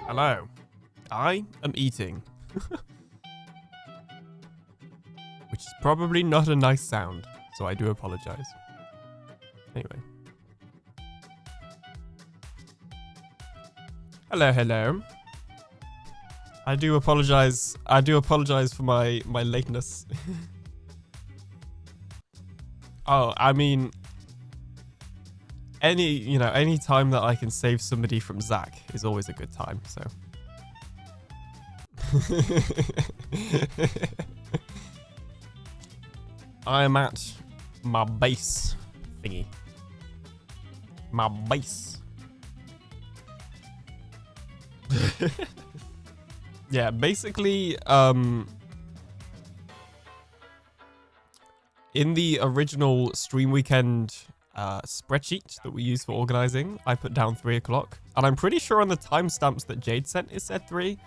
Hello. I am eating. Which is probably not a nice sound, so I do apologize. Anyway. Hello, hello. I do apologize for my lateness. Oh, I mean, any time that I can save somebody from Zach is always a good time, so. I am at my base thingy. My base. Yeah, basically, in the original Stream Weekend spreadsheet that we use for organizing, I put down 3 o'clock. And I'm pretty sure on the timestamps that Jade sent it said 3,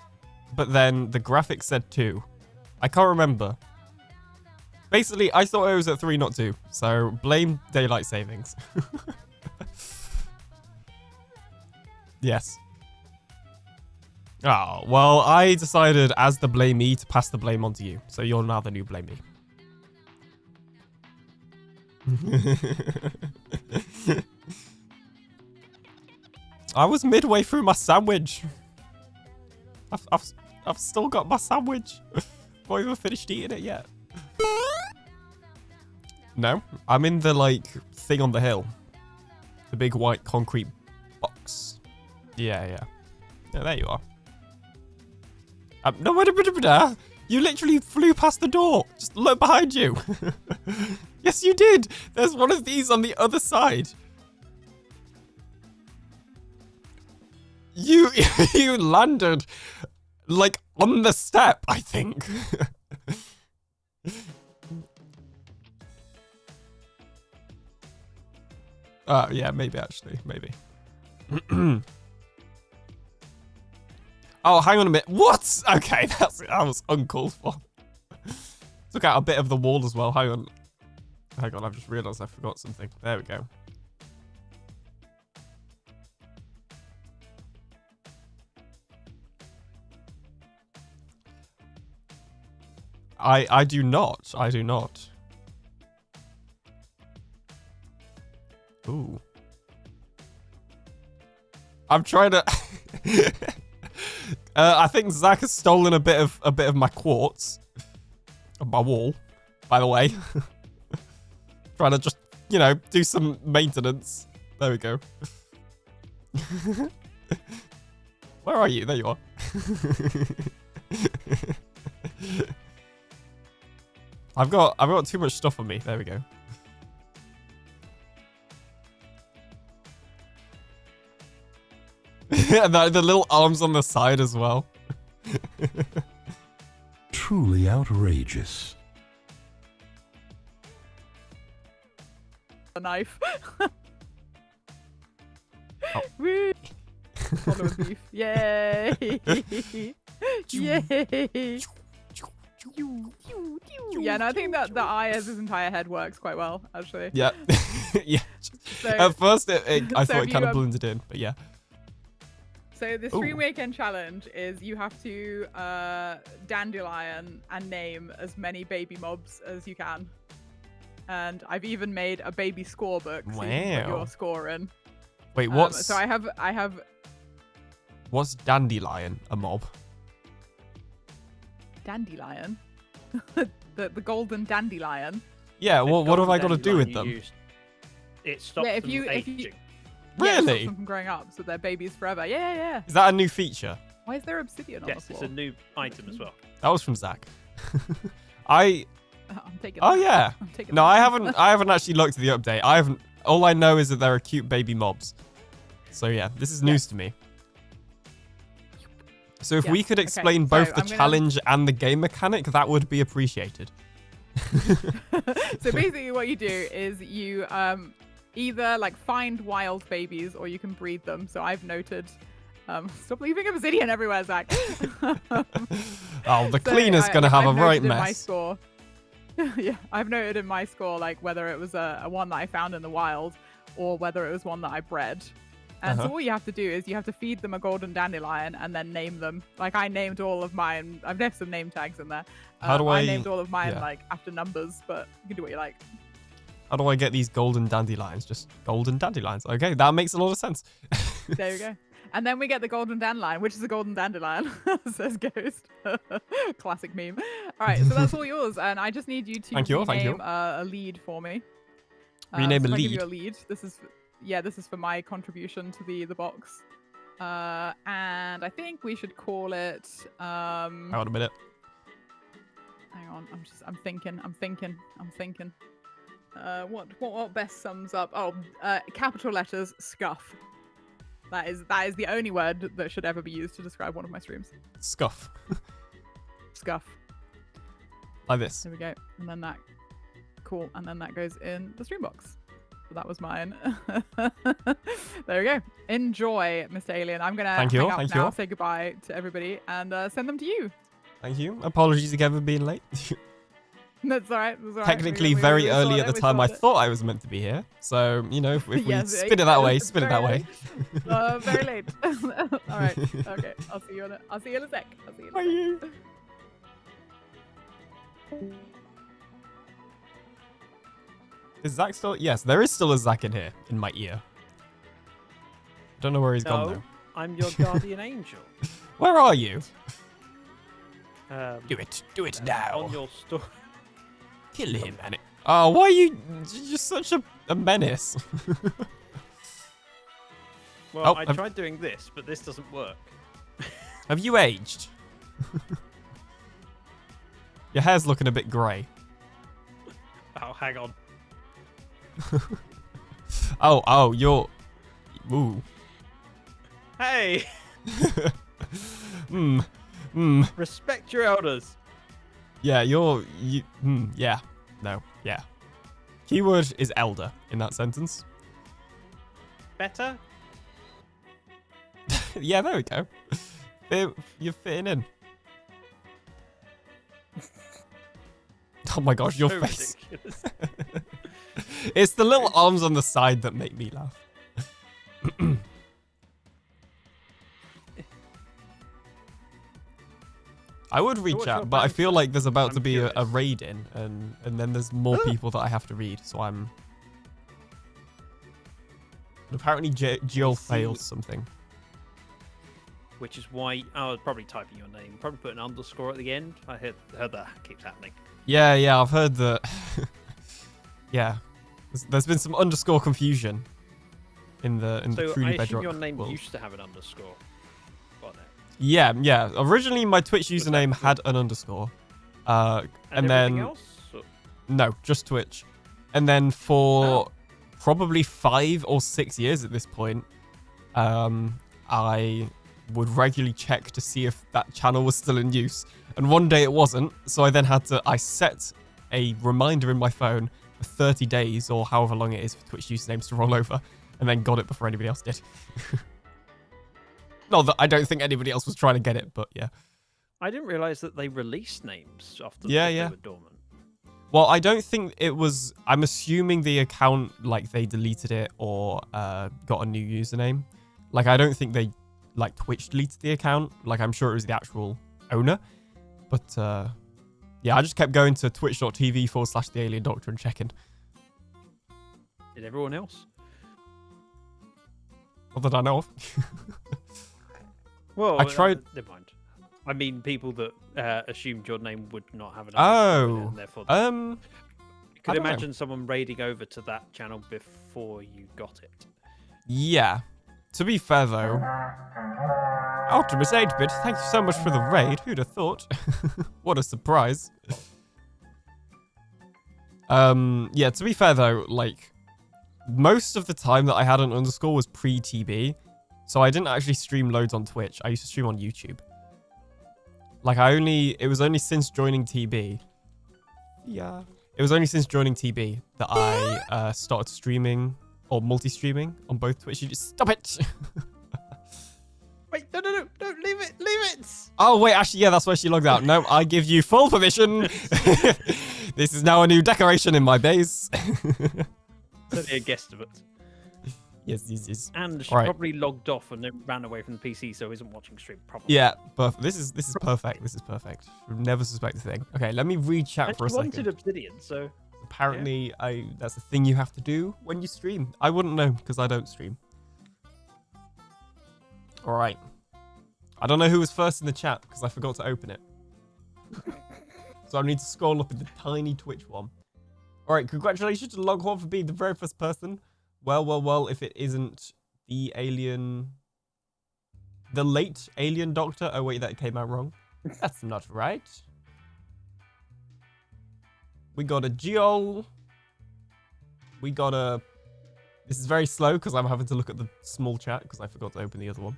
but then the graphic said 2. I can't remember. Basically, I thought it was at 3, not 2. So blame daylight savings. Yes. Oh, well, I decided as the blamee to pass the blame on to you. So you're now the new blamee. I was midway through my sandwich. I've still got my sandwich. Not even finished eating it yet. No, I'm in the thing on the hill. The big white concrete box. Yeah. Yeah, there you are. No, you literally flew past the door. Just look behind you. Yes, you did. There's one of these on the other side. You landed on the step, I think. Yeah, maybe actually, maybe. Oh, hang on a minute. What? Okay, that was uncalled for. Took out a bit of the wall as well. Hang on, I've just realized I forgot something. There we go. I do not. Ooh. I'm trying to I think Zach has stolen a bit of my quartz. Of my wall, by the way. Trying to just, do some maintenance. There we go. Where are you? There you are. I've got too much stuff on me. There we go. the little arms on the side as well. Truly outrageous. A knife. Oh. Woo! Follow with beef. Yay! Yay! Yeah, no, I think that the eye as his entire head works quite well, actually. Yeah. Yeah. So, at first, I thought it kind of you, blended in, but yeah. So the Stream Weekend challenge is you have to dandelion and name as many baby mobs as you can. And I've even made a baby score book, so you can put your score in. Wait, what's... So I have... What's dandelion, a mob? Dandelion? the golden dandelion? Yeah, well, what have I got to do with them? It stops them aging. Yeah, Really? it stops them from growing up, so they're babies forever. Yeah. Is that a new feature? Why is there obsidian on the Yes, floor? it's a new item as well. That was from Zach. I'm taking Oh that. yeah. I'm taking No, that. I haven't actually looked at the update. All I know is that there are cute baby mobs. So yeah, this is news to me. So if we could explain both the challenge and the game mechanic, that would be appreciated. So basically what you do is you either find wild babies or you can breed them. So I've noted stop leaving obsidian everywhere, Zach. Oh, the cleaner's gonna have a right mess. My score. Yeah, I've noted in my score whether it was a one that I found in the wild or whether it was one that I bred. And so all you have to do is you have to feed them a golden dandelion and then name them. Like I named all of mine. I've left some name tags in there. How do I named all of mine like after numbers, but you can do what you like. How do I get these golden dandelions? Just golden dandelions. Okay, that makes a lot of sense. There we go. And then we get the golden dandelion, which is a golden dandelion, says Ghost. Classic meme. All right, so that's all yours. And I just need you to rename a lead for me. Rename a lead? I give you a lead. This is for my contribution to the box. And I think we should call it... Hang on a minute. Hang on, I'm thinking. What best sums up? Oh, capital letters, scuff. That is the only word that should ever be used to describe one of my streams. Scuff. Scuff. Like this. There we go. And then that. Cool. And then that goes in the stream box. So that was mine. There we go. Enjoy, Mr. Alien. I'm gonna hang up now, say goodbye to everybody, and send them to you. Thank you. Apologies again for being late. That's all right. Technically, very early at the time I thought I was meant to be here. So, you know, if we spin it that way, spin it that way. Very late. All right. Okay. I'll see you in a sec. Bye. Is Zach still? Yes, there is still a Zach in here, in my ear. Don't know where he's gone though. I'm your guardian angel. Where are you? Do it now. On your story. Kill him, man. Oh, why are you just such a menace? Well, I tried doing this, but this doesn't work. Have you aged? Your hair's looking a bit grey. Oh, hang on. oh, you're... Ooh. Hey! Respect your elders. Yeah, yeah. No, yeah. Keyword is elder in that sentence. Better? Yeah, there we go. You're fitting in. Oh my gosh, your face. It's the little arms on the side that make me laugh. I would reach out, but I feel like there's about to be a raid in, and then there's more people that I have to read, so I'm... Apparently Jill failed something. Which is why I was probably typing your name. Probably put an underscore at the end. I heard that keeps happening. Yeah, I've heard that. Yeah, there's been some underscore confusion in the Truly Bedrock. So your name world. used to have an underscore on it. Yeah. Originally, my Twitch username had an underscore, and then else? No, just Twitch, and then for probably 5 or 6 years at this point, I would regularly check to see if that channel was still in use, and one day it wasn't, so I set a reminder in my phone for 30 days or however long it is for Twitch usernames to roll over, and then got it before anybody else did. Not that I don't think anybody else was trying to get it, but yeah. I didn't realize that they released names after they were dormant. Well, I don't think it was... I'm assuming the account, like, they deleted it or got a new username. Like, I don't think they, like, Twitch deleted the account. Like, I'm sure it was the actual owner. But, yeah, I just kept going to twitch.tv/TheAlienDoctor and checking. Did everyone else? Not that I know of. Well, I tried... never mind. I mean, people that assumed your name would not have an underscore, and therefore you could imagine someone raiding over to that channel before you got it. Yeah. To be fair, though, Optimus 8-bit, thank you so much for the raid. Who'd have thought? What a surprise. Yeah, to be fair, though, like, most of the time that I had an underscore was pre-TB, so I didn't actually stream loads on Twitch. I used to stream on YouTube. Like, it was only since joining TB. Yeah. It was only since joining TB that I started streaming or multi-streaming on both Twitch. You just stop it. Wait, no, leave it. Oh, wait, actually, yeah, that's why she logged out. No, I give you full permission. This is now a new decoration in my base. Only a guesstimate. Yes. And she Right. probably logged off and then ran away from the PC, so isn't watching stream. Probably. Yeah, but this is perfect. This is perfect. Would never suspect a thing. Okay, let me read chat And for a she wanted second. obsidian, so Apparently, that's a thing you have to do when you stream. I wouldn't know because I don't stream. All right. I don't know who was first in the chat because I forgot to open it. So I need to scroll up in the tiny Twitch one. All right, congratulations to Loghorn for being the very first person. Well, if it isn't the late Alien Doctor. Oh, wait, that came out wrong. That's not right. We got a Geol. We got a... This is very slow because I'm having to look at the small chat because I forgot to open the other one.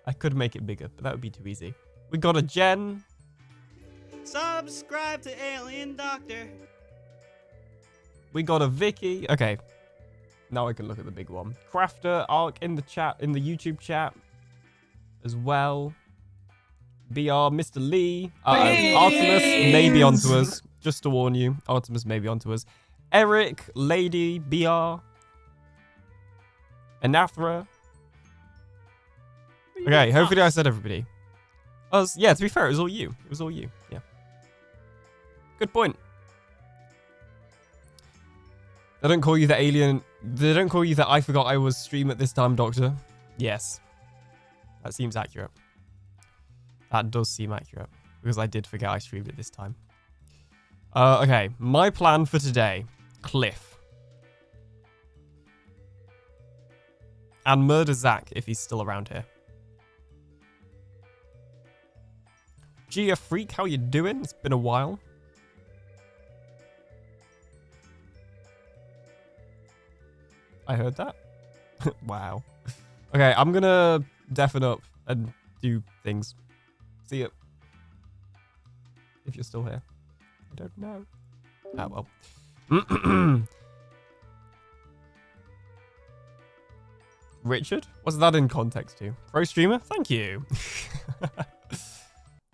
I could make it bigger, but that would be too easy. We got a Jen. Subscribe to TheAlienDoctor. We got a Vicky. Okay. Now I can look at the big one. Crafter, Ark in the chat, in the YouTube chat as well. BR, Mr. Lee. Artemis may be onto us. Just to warn you. Artemis may be onto us. Eric, Lady, BR. Anathra. Okay, hopefully I said everybody. Yeah, to be fair, it was all you. It was all you. Yeah. Good point. They don't call you the alien. They don't call you the I forgot I was stream at this time, Doctor. Yes. That seems accurate. That does seem accurate. Because I did forget I streamed at this time. Okay. My plan for today. Cliff. And murder Zach if he's still around here. Gia Freak, how you doing? It's been a while. I heard that. Wow. Okay, I'm gonna deafen up and do things. See ya. If you're still here. I don't know. Oh, well. Richard? What's that in context to? Pro streamer? Thank you.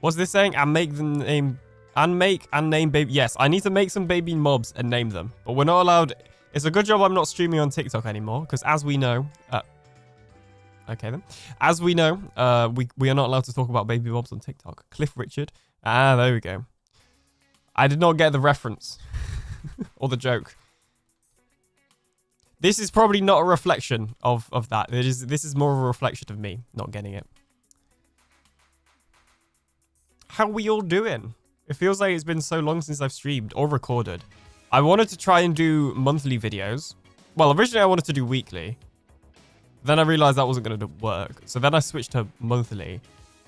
What's this saying? And make them name... And make and name baby... Yes, I need to make some baby mobs and name them. But we're not allowed... It's a good job I'm not streaming on TikTok anymore. Because as we know... okay then. As we know, we are not allowed to talk about baby mobs on TikTok. Cliff Richard. Ah, there we go. I did not get the reference. Or the joke. This is probably not a reflection of that. This is more of a reflection of me not getting it. How we all doing? It feels like it's been so long since I've streamed or recorded. I wanted to try and do monthly videos. Well, originally I wanted to do weekly. Then I realized that wasn't going to work. So then I switched to monthly.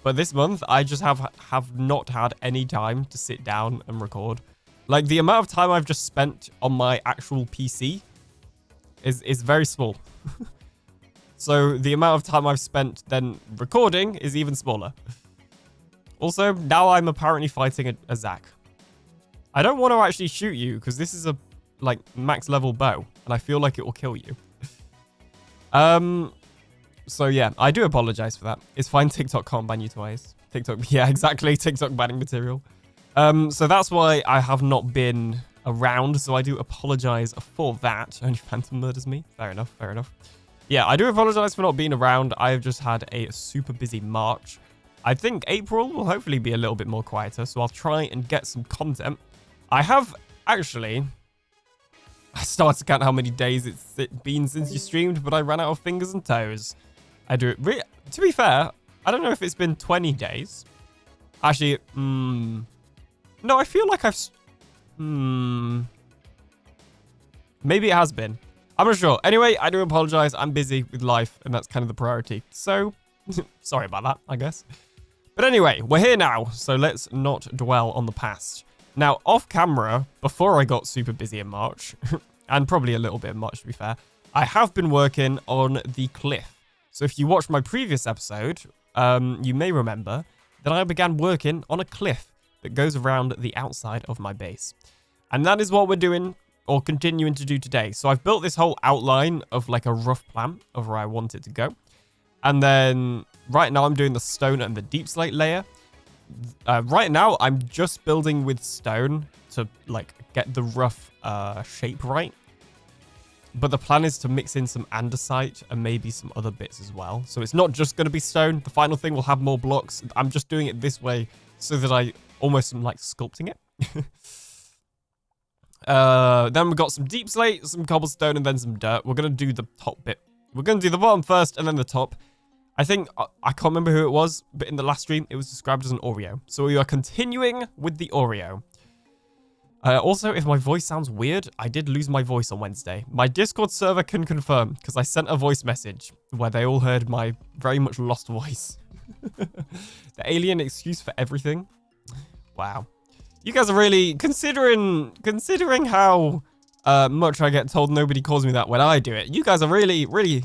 But this month, I just have not had any time to sit down and record. Like, the amount of time I've just spent on my actual PC is very small. So the amount of time I've spent then recording is even smaller. Also, now I'm apparently fighting a Zach. I don't want to actually shoot you because this is a like max level bow and I feel like it will kill you. So yeah, I do apologize for that. It's fine. TikTok can't ban you twice. TikTok, yeah, exactly. TikTok banning material. So that's why I have not been around. So I do apologize for that. Only Phantom murders me. Fair enough. Fair enough. Yeah, I do apologize for not being around. I've just had a super busy March. I think April will hopefully be a little bit more quieter. So I'll try and get some content. I have actually... I started to count how many days it's been since you streamed, but I ran out of fingers and toes. I do it. To be fair, I don't know if it's been 20 days. Actually, no, I feel like I've... Maybe it has been. I'm not sure. Anyway, I do apologize. I'm busy with life, and that's kind of the priority. So, sorry about that, I guess. But anyway, we're here now, so let's not dwell on the past. Now, off camera, before I got super busy in March, and probably a little bit in March to be fair, I have been working on the cliff. So if you watched my previous episode, you may remember that I began working on a cliff that goes around the outside of my base. And that is what we're doing, or continuing to do today. So I've built this whole outline of like a rough plan of where I want it to go. And then right now I'm doing the stone and the deep slate layer. Right now, I'm just building with stone to like get the rough shape right. But the plan is to mix in some andesite and maybe some other bits as well. So it's not just going to be stone. The final thing will have more blocks. I'm just doing it this way so that I almost am like sculpting it. Then we've got some deep slate, some cobblestone, and then some dirt. We're going to do the top bit. We're going to do the bottom first and then the top. I think, I can't remember who it was, but in the last stream, it was described as an Oreo. So we are continuing with the Oreo. Also, if my voice sounds weird, I did lose my voice on Wednesday. My Discord server can confirm, because I sent a voice message where they all heard my very much lost voice. The alien excuse for everything. Wow. You guys are really, considering how much I get told nobody calls me that when I do it, you guys are really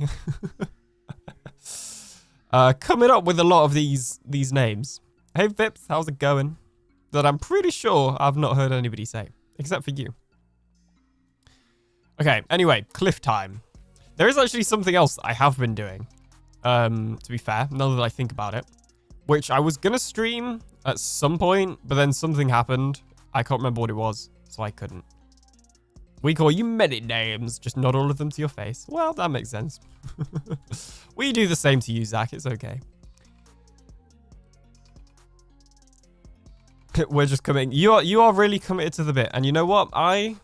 coming up with a lot of these names. Hey, Vips, how's it going? That I'm pretty sure I've not heard anybody say, except for you. Okay, anyway, cliff time. There is actually something else that I have been doing, to be fair, now that I think about it, which I was going to stream at some point, but then something happened. I can't remember what it was, so I couldn't. We call you many names, just not all of them to your face. Well, that makes sense. We do the same to you, Zach. It's okay. We're just coming. You are really committed to the bit, and you know what? I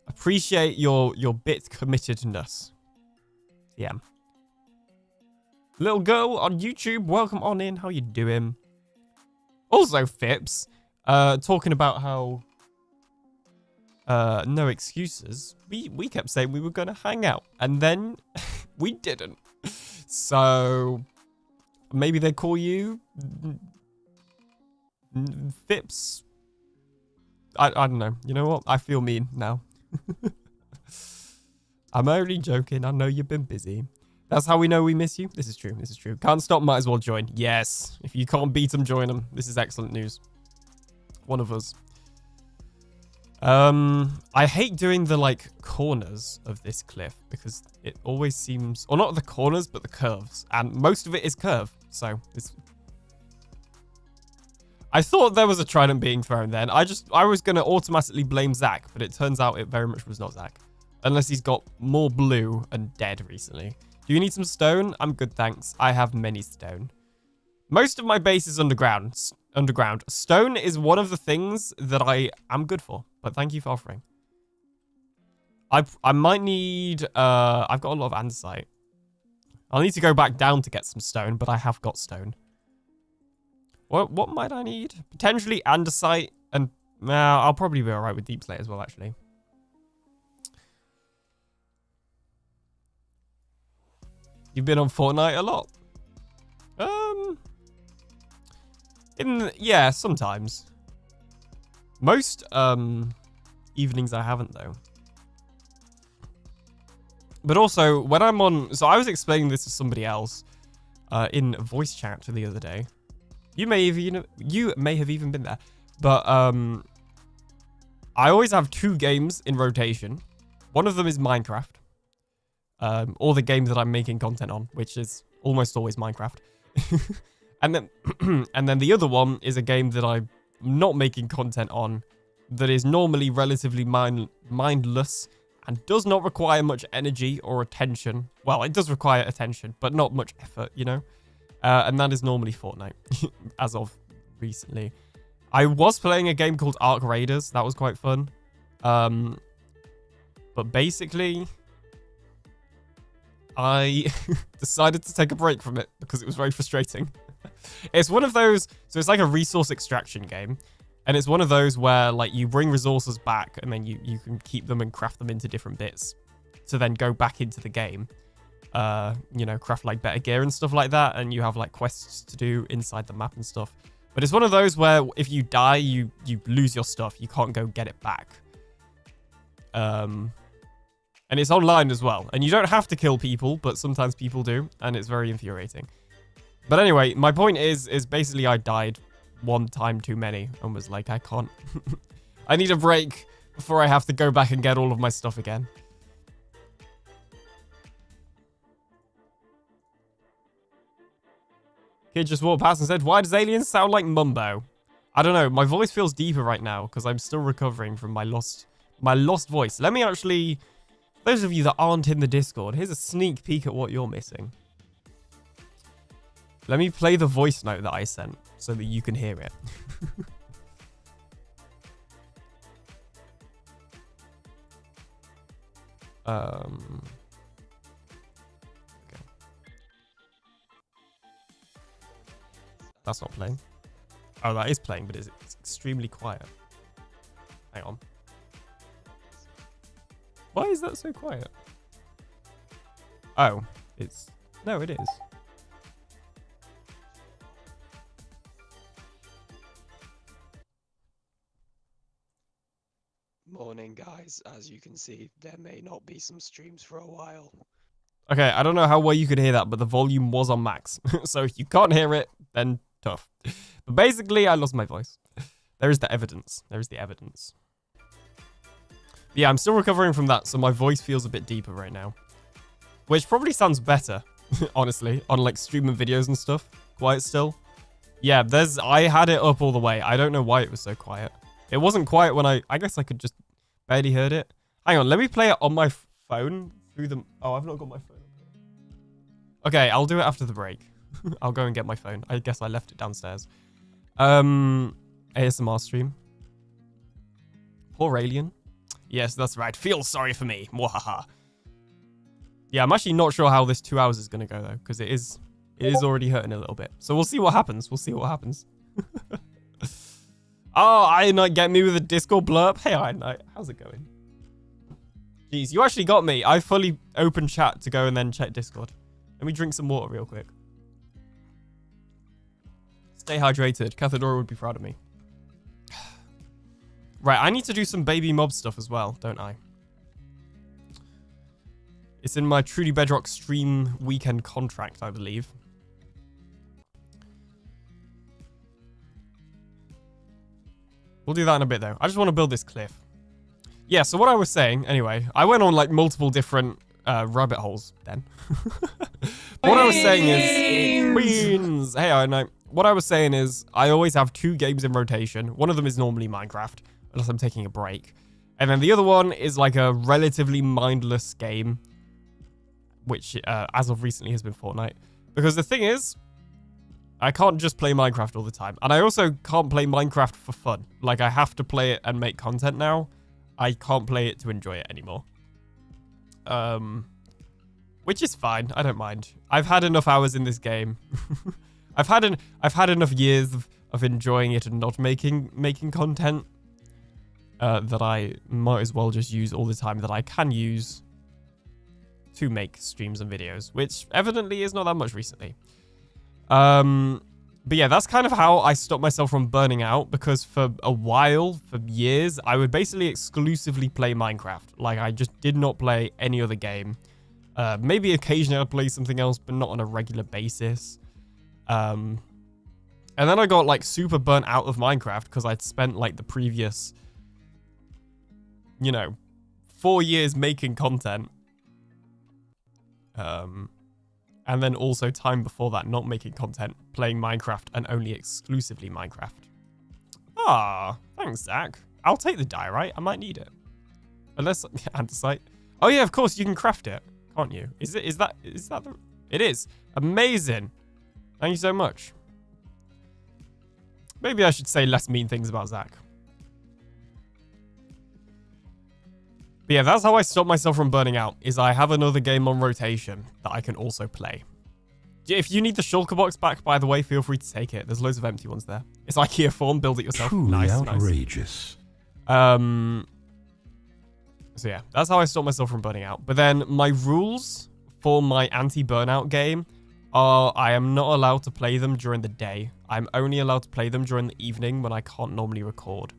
appreciate your bit committedness. Yeah. Little girl on YouTube, welcome on in. How you doing? Also, Phipps, talking about how no excuses. We kept saying we were gonna hang out, and then we didn't. So maybe they call you Phipps. I don't know. You know what? I feel mean now. I'm only joking. I know you've been busy. That's how we know we miss you. This is true. This is true. Can't stop, might as well join. Yes. If you can't beat them, join them. This is excellent news. One of us. I hate doing the like corners of this cliff because it always seems, or not the corners, but the curves, and most of it is curve. So it's. I thought there was a trident being thrown then. I was gonna automatically blame Zach, but it turns out it very much was not Zach, unless he's got more blue and dead recently. Do you need some stone? I'm good, thanks. I have many stone. Most of my base is underground. Stone is one of the things that I am good for, but thank you for offering. I might need, I've got a lot of andesite. I'll need to go back down to get some stone, but I have got stone. What might I need? Potentially andesite, and I'll probably be alright with deep slate as well, actually. You've been on Fortnite a lot? Yeah, sometimes. Most evenings I haven't, though. But also, when I'm on... So I was explaining this to somebody else in voice chat the other day. You may have even been there. But I always have 2 games in rotation. One of them is Minecraft. Or the game that I'm making content on, which is almost always Minecraft. and then the other one is a game that I'm not making content on, that is normally relatively mindless and does not require much energy or attention. Well, it does require attention, but not much effort, you know? And that is normally Fortnite, as of recently. I was playing a game called Ark Raiders. That was quite fun. But basically, I decided to take a break from it because it was very frustrating. It's one of those, so it's like a resource extraction game. And it's one of those where like you bring resources back and then you can keep them and craft them into different bits to then go back into the game. You know, craft like better gear and stuff like that. And you have like quests to do inside the map and stuff. But it's one of those where if you die, you lose your stuff. You can't go get it back. And it's online as well. And you don't have to kill people, but sometimes people do. And it's very infuriating. But anyway, my point is basically I died one time too many and was like, I can't. I need a break before I have to go back and get all of my stuff again. Kid just walked past and said, why does aliens sound like Mumbo? I don't know. My voice feels deeper right now because I'm still recovering from my lost My lost voice. Let me actually... Those of you that aren't in the Discord, here's a sneak peek at what you're missing. Let me play the voice note that I sent so that you can hear it. Okay. That's not playing. Oh, that is playing, but it's extremely quiet. Hang on. Why is that so quiet? Oh, it's... No, it is. Morning, guys. As you can see, there may not be some streams for a while. Okay, I don't know how well you could hear that, but the volume was on max. So if you can't hear it, then tough. But basically, I lost my voice. There is the evidence. There is the evidence. Yeah, I'm still recovering from that, so my voice feels a bit deeper right now. Which probably sounds better, honestly, on like streaming videos and stuff. Quiet still. Yeah, I had it up all the way. I don't know why it was so quiet. It wasn't quiet when I guess I could just barely heard it. Hang on, let me play it on my phone through the... Oh, I've not got my phone. Okay, I'll do it after the break. I'll go and get my phone. I guess I left it downstairs. ASMR stream. Poor alien. Yes, that's right. Feel sorry for me. Mwahaha. Yeah, I'm actually not sure how this 2 hours is going to go, though, because it is already hurting a little bit. So we'll see what happens. We'll see what happens. Oh, I Night, get me with a Discord blurb. Hey, I Night, how's it going? Jeez, you actually got me. I fully opened chat to go and then check Discord. Let me drink some water real quick. Stay hydrated. Cathedora would be proud of me. Right, I need to do some baby mob stuff as well, don't I? It's in my Truly Bedrock stream weekend contract, I believe. We'll do that in a bit, though. I just want to build this cliff. Yeah, so what I was saying, anyway, I went on, like, multiple different rabbit holes then. What I was saying is... Queens! Hey, I know. What I was saying is, I always have 2 games in rotation. One of them is normally Minecraft, unless I'm taking a break. And then the other one is, like, a relatively mindless game, which, as of recently, has been Fortnite. Because the thing is... I can't just play Minecraft all the time. And I also can't play Minecraft for fun. Like, I have to play it and make content now. I can't play it to enjoy it anymore. Which is fine. I don't mind. I've had enough hours in this game. I've had enough years of enjoying it and not making content that I might as well just use all the time that I can use to make streams and videos, which evidently is not that much recently. But yeah, that's kind of how I stopped myself from burning out, because for a while, for years, I would basically exclusively play Minecraft. Like, I just did not play any other game. Maybe occasionally I'd play something else, but not on a regular basis. And then I got, like, super burnt out of Minecraft because I'd spent, like, the previous, 4 years making content. And then also time before that, not making content, playing Minecraft and only exclusively Minecraft. Ah, thanks, Zach. I'll take the diorite. I might need it. Unless andesite. Oh yeah, of course you can craft it, can't you? Is that the? It is. Amazing. Thank you so much. Maybe I should say less mean things about Zach. But yeah, that's how I stop myself from burning out, is I have another game on rotation that I can also play. If you need the shulker box back, by the way, feel free to take it. There's loads of empty ones there. It's IKEA form, build it yourself. Truly Nice, outrageous. nice. So yeah, that's how I stop myself from burning out. But then my rules for my anti-burnout game are I am not allowed to play them during the day. I'm only allowed to play them during the evening when I can't normally record.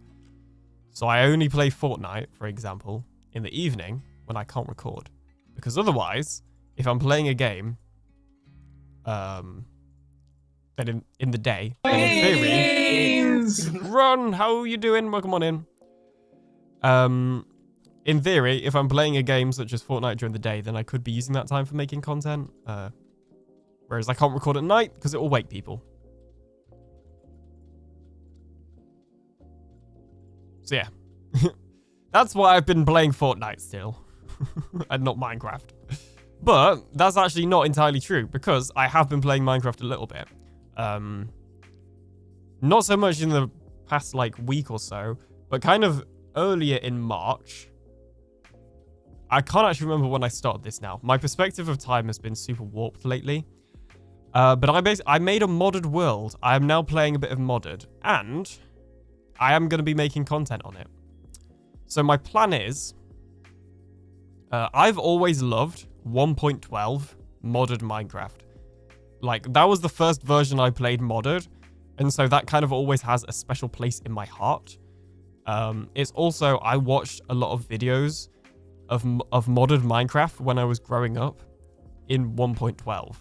So I only play Fortnite, for example, in the evening when I can't record, because otherwise, if I'm playing a game, then in the day, then in theory, run. How are you doing? Welcome on in. In theory, if I'm playing a game such as Fortnite during the day, then I could be using that time for making content. Whereas I can't record at night because it will wake people. So yeah. That's why I've been playing Fortnite still. And not Minecraft. But that's actually not entirely true, because I have been playing Minecraft a little bit. Not so much in the past, like, week or so, but kind of earlier in March. I can't actually remember when I started this now. My perspective of time has been super warped lately. But I made a modded world. I am now playing a bit of modded, and I am going to be making content on it. So my plan is, I've always loved 1.12 modded Minecraft. Like, that was the first version I played modded, and so that kind of always has a special place in my heart. It's also, I watched a lot of videos of modded Minecraft when I was growing up in 1.12.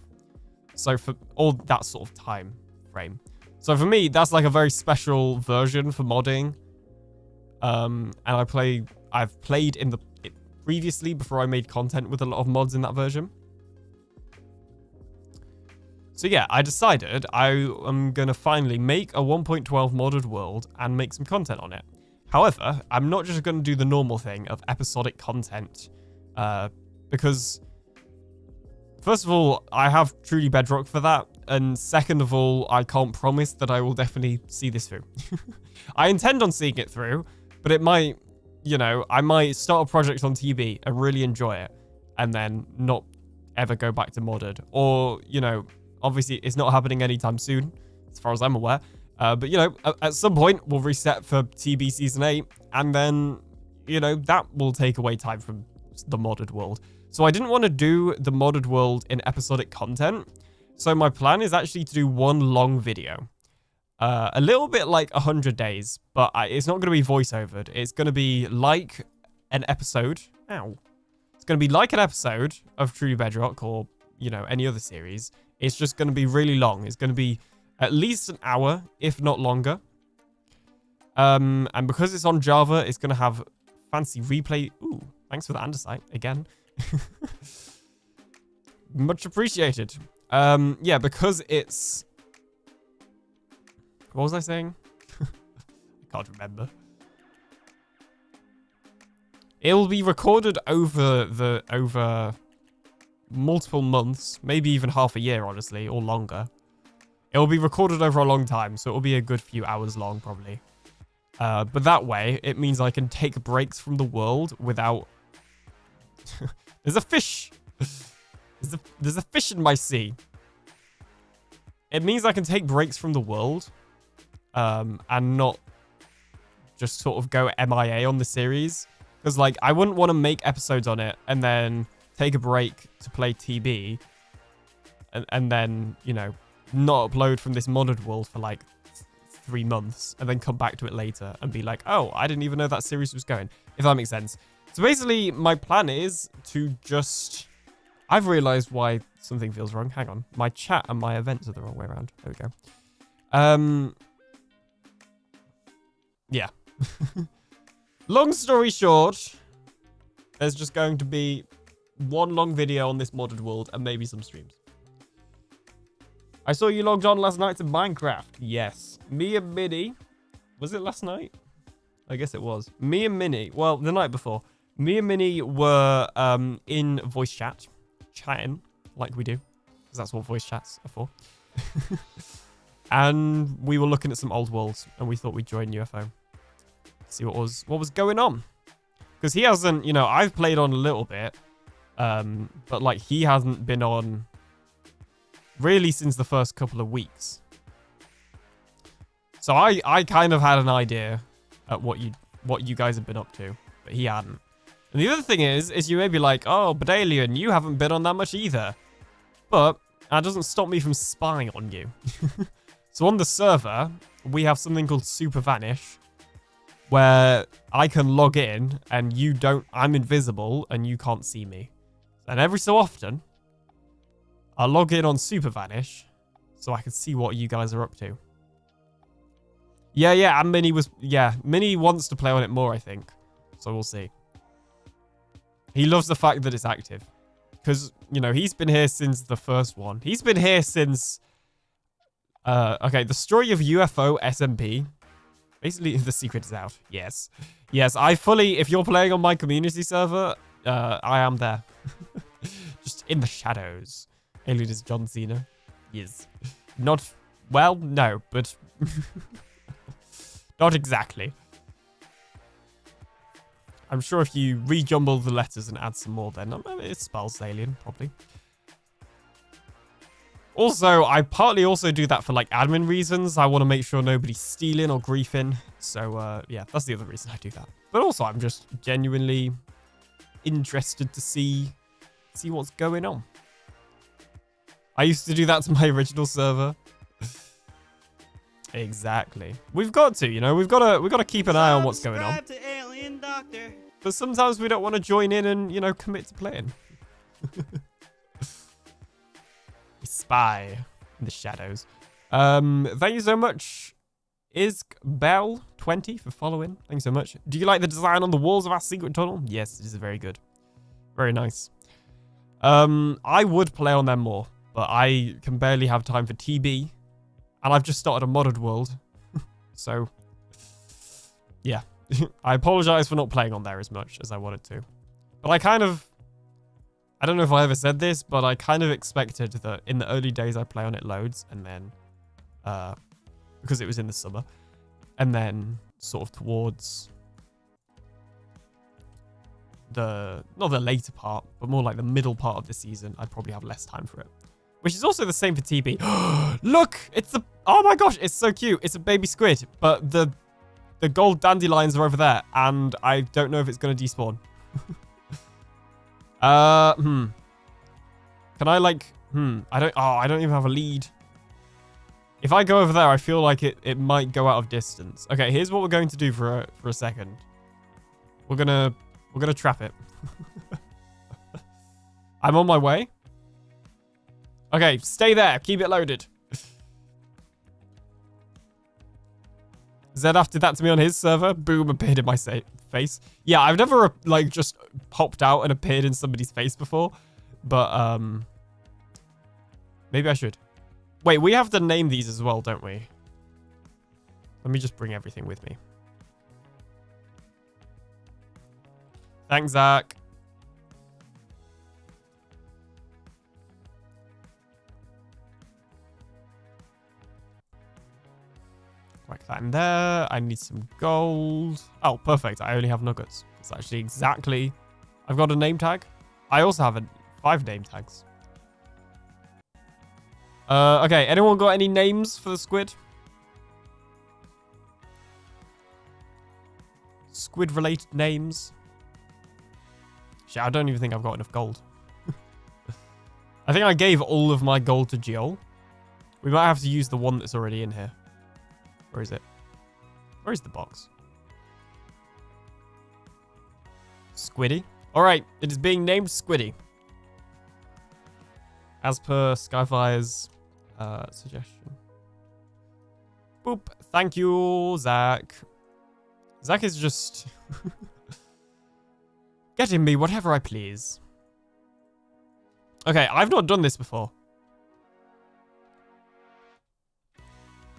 So for all that sort of time frame. So for me, that's like a very special version for modding. And I've played in previously before I made content with a lot of mods in that version. So yeah, I decided I am going to finally make a 1.12 modded world and make some content on it. However, I'm not just going to do the normal thing of episodic content, because first of all, I have Truly Bedrock for that, and second of all, I can't promise that I will definitely see this through. I intend on seeing it through, but it might, you know, I might start a project on TB and really enjoy it, and then not ever go back to modded. Or, you know, obviously it's not happening anytime soon, as far as I'm aware. But, you know, at some point, we'll reset for TB Season 8, and then, you know, that will take away time from the modded world. So I didn't want to do the modded world in episodic content. So my plan is actually to do one long video. A little bit like 100 days, but it's not going to be voice-overed. It's going to be like an episode. Ow. It's going to be like an episode of Truly Bedrock or, you know, any other series. It's just going to be really long. It's going to be at least an hour, if not longer. And because it's on Java, it's going to have fancy replay. Ooh, thanks for the andesite again. Much appreciated. Yeah, because it's... What was I saying? I can't remember. It will be recorded over multiple months, maybe even half a year, honestly, or longer. It will be recorded over a long time, so it will be a good few hours long, probably. But that way, it means I can take breaks from the world without... There's a fish! There's a fish in my sea. It means I can take breaks from the world, and not just sort of go MIA on the series. Because, like, I wouldn't want to make episodes on it and then take a break to play TB, and then, you know, not upload from this modded world for like 3 months and then come back to it later and be like, oh, I didn't even know that series was going, if that makes sense. So basically, my plan is to just... I've realized why something feels wrong. Hang on. My chat and my events are the wrong way around. There we go. Yeah. Long story short, there's just going to be one long video on this modded world and maybe some streams. I saw you logged on last night to Minecraft. Yes. Me and Minnie. Was it last night? I guess it was. Me and Minnie. Well, the night before. Me and Minnie were in voice chat. Chatting like we do. Because that's what voice chats are for. And we were looking at some old worlds. And we thought we'd join UFO. See what was going on. Because he hasn't, you know, I've played on a little bit. But like he hasn't been on... really since the first couple of weeks. So I kind of had an idea at what you guys have been up to, but he hadn't. And the other thing is you may be like, oh, but Alien, you haven't been on that much either. But that doesn't stop me from spying on you. So on the server, we have something called Super Vanish, where I can log in and I'm invisible and you can't see me. And every so often, I'll log in on Super Vanish so I can see what you guys are up to. Yeah, and Minnie wants to play on it more, I think. So we'll see. He loves the fact that it's active. Because, you know, he's been here since the first one. He's been here since... okay, the story of UFO SMP. Basically, the secret is out. Yes. Yes, I fully, if you're playing on my community server, I am there. Just in the shadows. Alien is John Cena. Yes. Not, well, no, but not exactly. I'm sure if you rejumble the letters and add some more, then it spells alien, probably. Also, I partly also do that for like admin reasons. I want to make sure nobody's stealing or griefing. So yeah, that's the other reason I do that. But also, I'm just genuinely interested to see what's going on. I used to do that to my original server. Exactly. We've got to, you know, we've got to keep an eye on what's going on. Subscribe to AlienDoctor. But sometimes we don't want to join in and, you know, commit to playing. We spy in the shadows. Thank you so much, IsBell20 for following. Thank you so much. Do you like the design on the walls of our secret tunnel? Yes, it is very good. Very nice. I would play on them more, but I can barely have time for TB. And I've just started a modded world. So, yeah. I apologize for not playing on there as much as I wanted to. But I don't know if I ever said this, but I kind of expected that in the early days I'd play on it loads, and then, because it was in the summer, and then sort of towards not the later part, but more like the middle part of the season, I'd probably have less time for it. Which is also the same for TB. Look, oh my gosh, it's so cute. It's a baby squid, but the gold dandelions are over there, and I don't know if it's going to despawn. Can I like, I don't even have a lead. If I go over there, I feel like it might go out of distance. Okay, here's what we're going to do for a second. We're gonna trap it. I'm on my way. Okay, stay there. Keep it loaded. Zed did that to me on his server. Boom, appeared in my face. Yeah, I've never, like, just popped out and appeared in somebody's face before. But, maybe I should. Wait, we have to name these as well, don't we? Let me just bring everything with me. Thanks, Zach. Whack that in there. I need some gold. Oh, perfect. I only have nuggets. It's actually exactly... I've got a name tag. I also have 5 name tags. Okay, anyone got any names for the squid? Squid-related names? Shit, I don't even think I've got enough gold. I think I gave all of my gold to Jiol. We might have to use the one that's already in here. Where is it? Where is the box? Squiddy. All right, it is being named Squiddy. As per Skyfire's suggestion. Boop. Thank you, Zach. Zach is just getting me whatever I please. Okay, I've not done this before.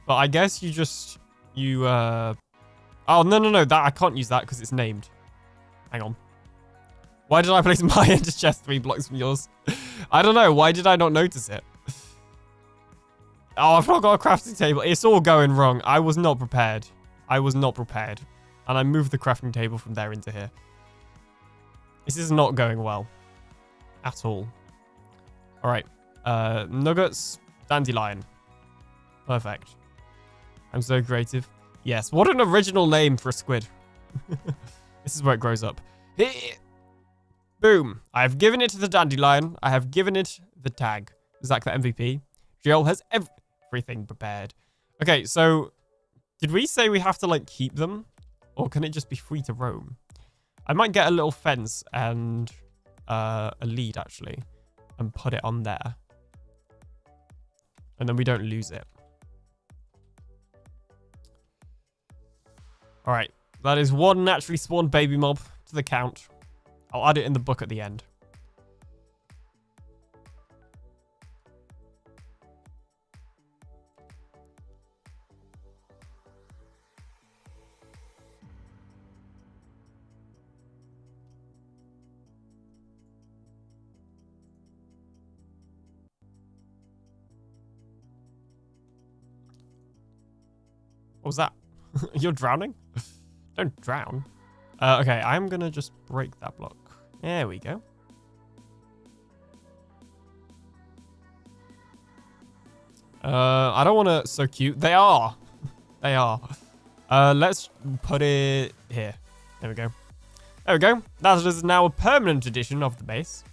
But I guess oh, no. That I can't use that because it's named. Hang on. Why did I place my ender chest 3 blocks from yours? I don't know. Why did I not notice it? Oh, I've not got a crafting table. It's all going wrong. I was not prepared. And I moved the crafting table from there into here. This is not going well. At all. All right. Nuggets. Dandelion. Perfect. I'm so creative. Yes. What an original name for a squid. This is where it grows up. Boom. I have given it to the dandelion. I have given it the tag. Zach the MVP. Jill has everything prepared. Okay, so did we say we have to like keep them? Or can it just be free to roam? I might get a little fence and a lead actually. And put it on there. And then we don't lose it. Alright. That is 1 naturally spawned baby mob to the count. I'll add it in the book at the end. What was that? You're drowning? Don't drown. Okay, I'm gonna just break that block. There we go. I don't want to... So cute. They are. They are. Let's put it here. There we go. There we go. That is now a permanent addition of the base.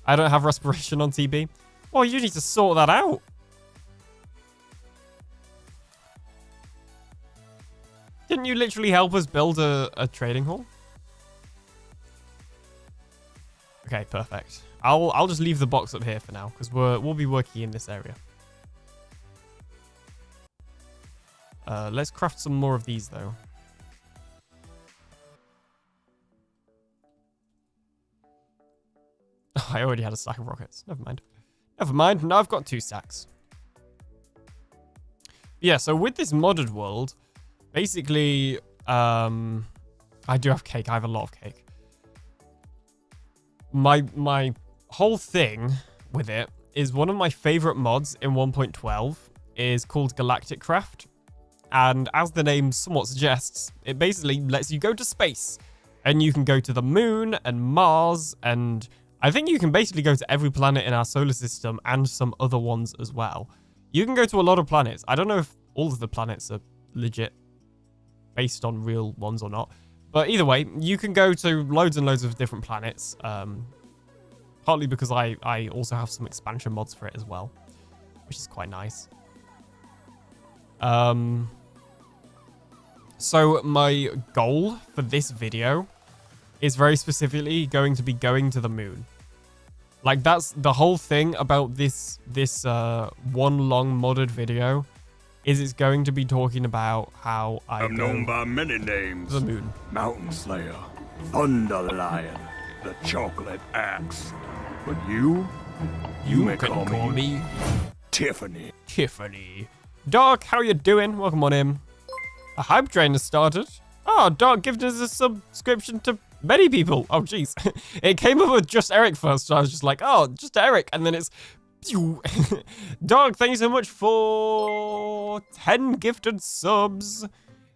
I don't have respiration on TB. Well, you need to sort that out. Didn't you literally help us build a trading hall? Okay, perfect. I'll just leave the box up here for now because we'll be working in this area. Let's craft some more of these though. Oh, I already had a stack of rockets. Never mind. Never mind. Now I've got 2 stacks. Yeah, so with this modded world, basically, I do have cake. I have a lot of cake. My whole thing with it is one of my favorite mods in 1.12 is called Galactic Craft. And as the name somewhat suggests, it basically lets you go to space. And you can go to the moon and Mars, and I think you can basically go to every planet in our solar system and some other ones as well. You can go to a lot of planets. I don't know if all of the planets are legit based on real ones or not. But either way, you can go to loads and loads of different planets. Partly because I also have some expansion mods for it as well, which is quite nice. So my goal for this video is very specifically going to be going to the moon. Like, that's the whole thing about this one long modded video, is it's going to be talking about how I'm known by many names. The moon. Mountain Slayer, Thunder Lion, the Chocolate Axe. But you may can call me Tiffany. Tiffany. Dark, how you doing? Welcome on in. A hype train has started. Oh, Dark gifted us a subscription to many people. Oh, jeez. It came up with just Eric first, so I was just like, oh, just Eric. And then it's... Dark, thank you so much for 10 gifted subs.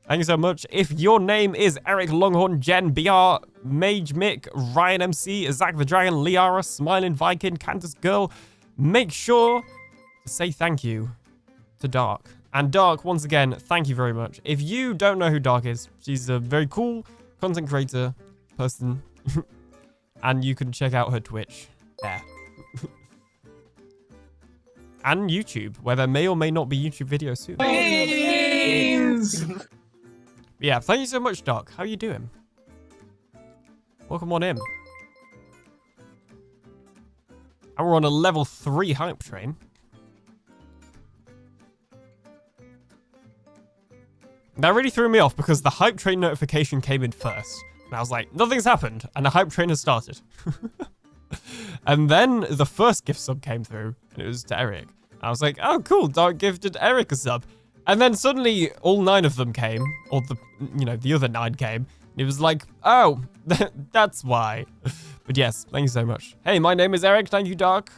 Thank you so much. If your name is Eric, Longhorn, Jen, BR, Mage Mick, Ryan MC, Zach the Dragon, Liara, Smiling Viking, Cantus Girl, make sure to say thank you to Dark. And Dark, once again, thank you very much. If you don't know who Dark is, she's a very cool content creator person. And you can check out her Twitch there. And YouTube, where there may or may not be YouTube videos soon. Yeah, thank you so much, Dark. How you doing? Welcome on in. And we're on a level 3 hype train. That really threw me off because the hype train notification came in first. And I was like, nothing's happened. And the hype train has started. And then the first gift sub came through. And it was to Eric. And I was like, oh, cool. Dark gifted Eric a sub. And then suddenly all 9 of them came. Or the other 9 came. And it was like, oh, that's why. But yes, thank you so much. Hey, my name is Eric. Thank you, Dark.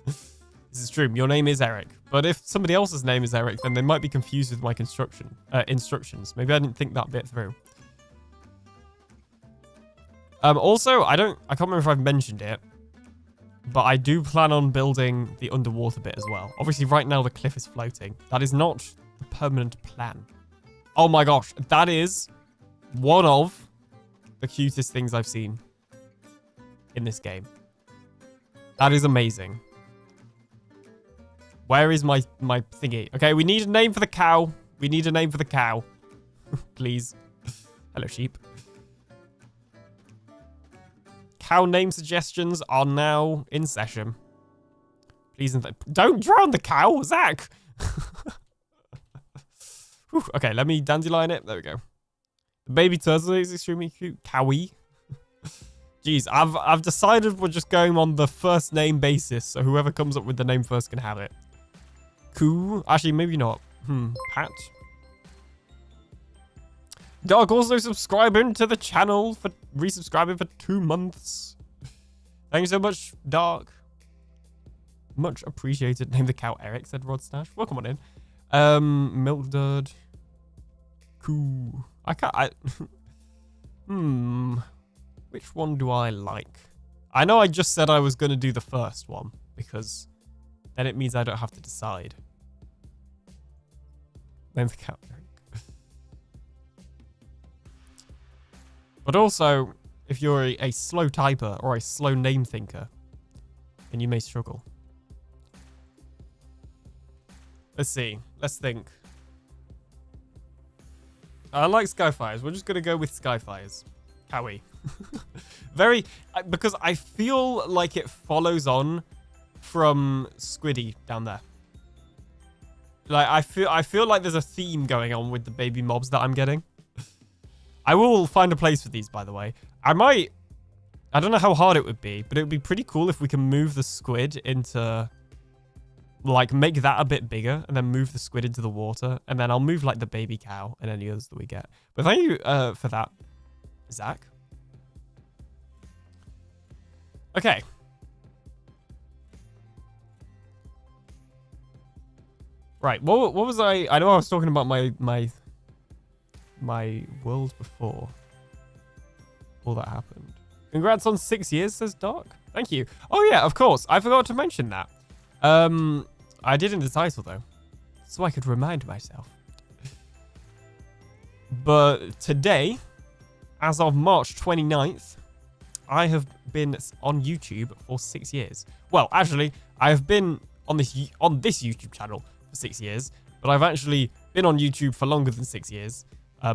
This is true. Your name is Eric. But if somebody else's name is Eric, then they might be confused with my instructions. Maybe I didn't think that bit through. Also, I can't remember if I've mentioned it, but I do plan on building the underwater bit as well. Obviously, right now the cliff is floating. That is not the permanent plan. Oh my gosh, that is one of the cutest things I've seen in this game. That is amazing. Where is my thingy? Okay, we need a name for the cow. We need a name for the cow. Please. Hello, sheep. Cow name suggestions are now in session. Please don't drown the cow, Zach. Whew, okay, let me dandelion it. There we go. The baby turtle is extremely cute. Cowie. Jeez, I've decided we're just going on the first name basis, so whoever comes up with the name first can have it. Cool. Actually, maybe not. Pat. Dark also subscribing to the channel for resubscribing for 2 months. Thank you so much, Dark. Much appreciated. Name the cow Eric, said Rod Stash. Welcome on in. Milk Dud. Cool. Which one do I like? I know I just said I was going to do the first one because then it means I don't have to decide. Name the cat. But also, if you're a slow typer or a slow name thinker, then you may struggle. Let's see. Let's think. I like Skyfires. We're just going to go with Skyfires. Howie. Because I feel like it follows on from Squiddy down there. Like, I feel like there's a theme going on with the baby mobs that I'm getting. I will find a place for these, by the way. I don't know how hard it would be, but it would be pretty cool if we can move the squid into, like, make that a bit bigger and then move the squid into the water. And then I'll move, like, the baby cow and any others that we get. But thank you for that, Zach. Okay. Right, what was I know I was talking about my world before all that happened. Congrats on 6 years, says Doc. Thank you. Oh yeah, of course. I forgot to mention that. I did in the title though, so I could remind myself. But today, as of March 29th, I have been on YouTube for 6 years. Well, actually, I have been on this YouTube channel for 6 years, but I've actually been on YouTube for longer than 6 years,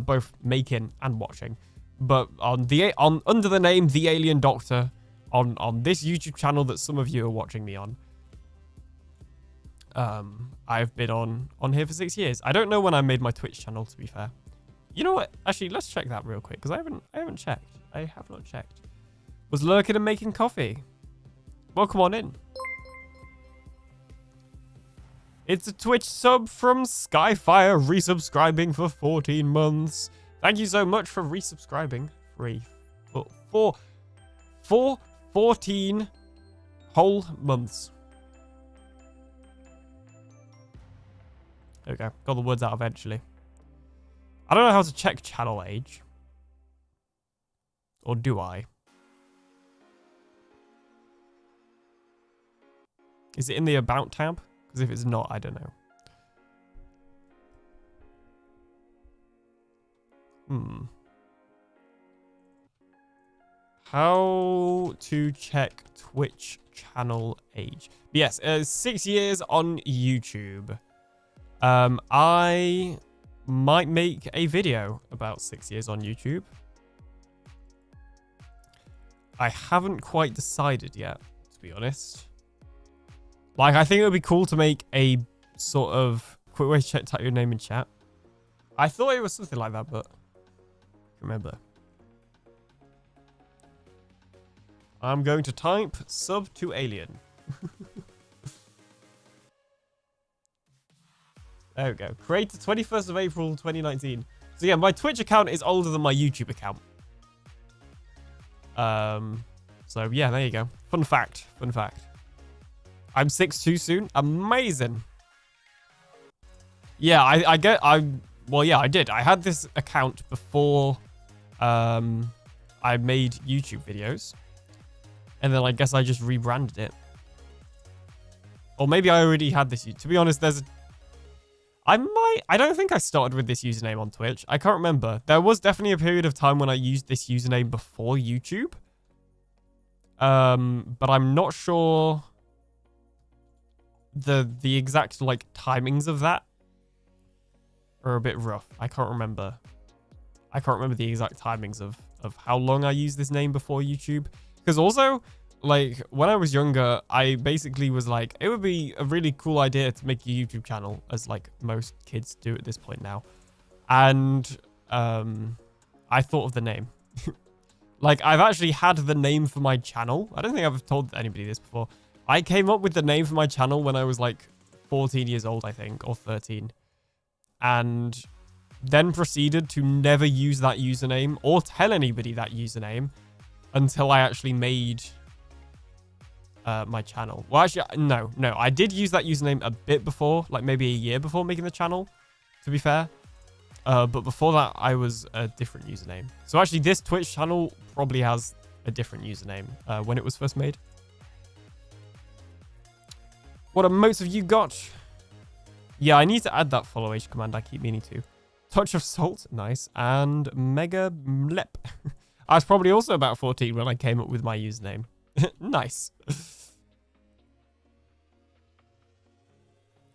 both making and watching. But under the name TheAlienDoctor on this YouTube channel that some of you are watching me on, I've been on here for 6 years. I don't know when I made my Twitch channel, to be fair. You know what? Actually, let's check that real quick because I haven't checked. I have not checked. Was lurking and making coffee. Welcome on in. It's a Twitch sub from Skyfire, resubscribing for 14 months. Thank you so much for resubscribing. For 14 whole months. There we go. Got the words out eventually. I don't know how to check channel age. Or do I? Is it in the About tab? Because if it's not, I don't know. How to check Twitch channel age? Yes, 6 years on YouTube. I might make a video about 6 years on YouTube. I haven't quite decided yet, to be honest. Like, I think it would be cool to make a sort of quick way to type your name in chat. I thought it was something like that, but I can't remember. I'm going to type sub to alien. There we go. Created 21st of April 2019. So yeah, my Twitch account is older than my YouTube account. So yeah, there you go. Fun fact. Fun fact. I'm 6'2" soon. Amazing. Yeah, well, yeah, I did. I had this account before I made YouTube videos. And then I guess I just rebranded it. Or maybe I already had this. To be honest, I don't think I started with this username on Twitch. I can't remember. There was definitely a period of time when I used this username before YouTube. But I'm not sure the exact like timings of that are a bit rough. I can't remember the exact timings of how long I used this name before YouTube. Because also, like, when I was younger, I basically was like, it would be a really cool idea to make a YouTube channel, as like most kids do at this point now. And I thought of the name. Like, I've actually had the name for my channel. I don't think I've told anybody this before. I came up with the name for my channel when I was like 14 years old, I think, or 13. And then proceeded to never use that username or tell anybody that username until I actually made my channel. Well, actually, no. I did use that username a bit before, like maybe a year before making the channel, to be fair. But before that, I was a different username. So actually, this Twitch channel probably has a different username when it was first made. What emotes have you got? Yeah, I need to add that follow age command. I keep meaning to. Touch of Salt, nice. And Mega Mlep. I was probably also about 14 when I came up with my username. Nice.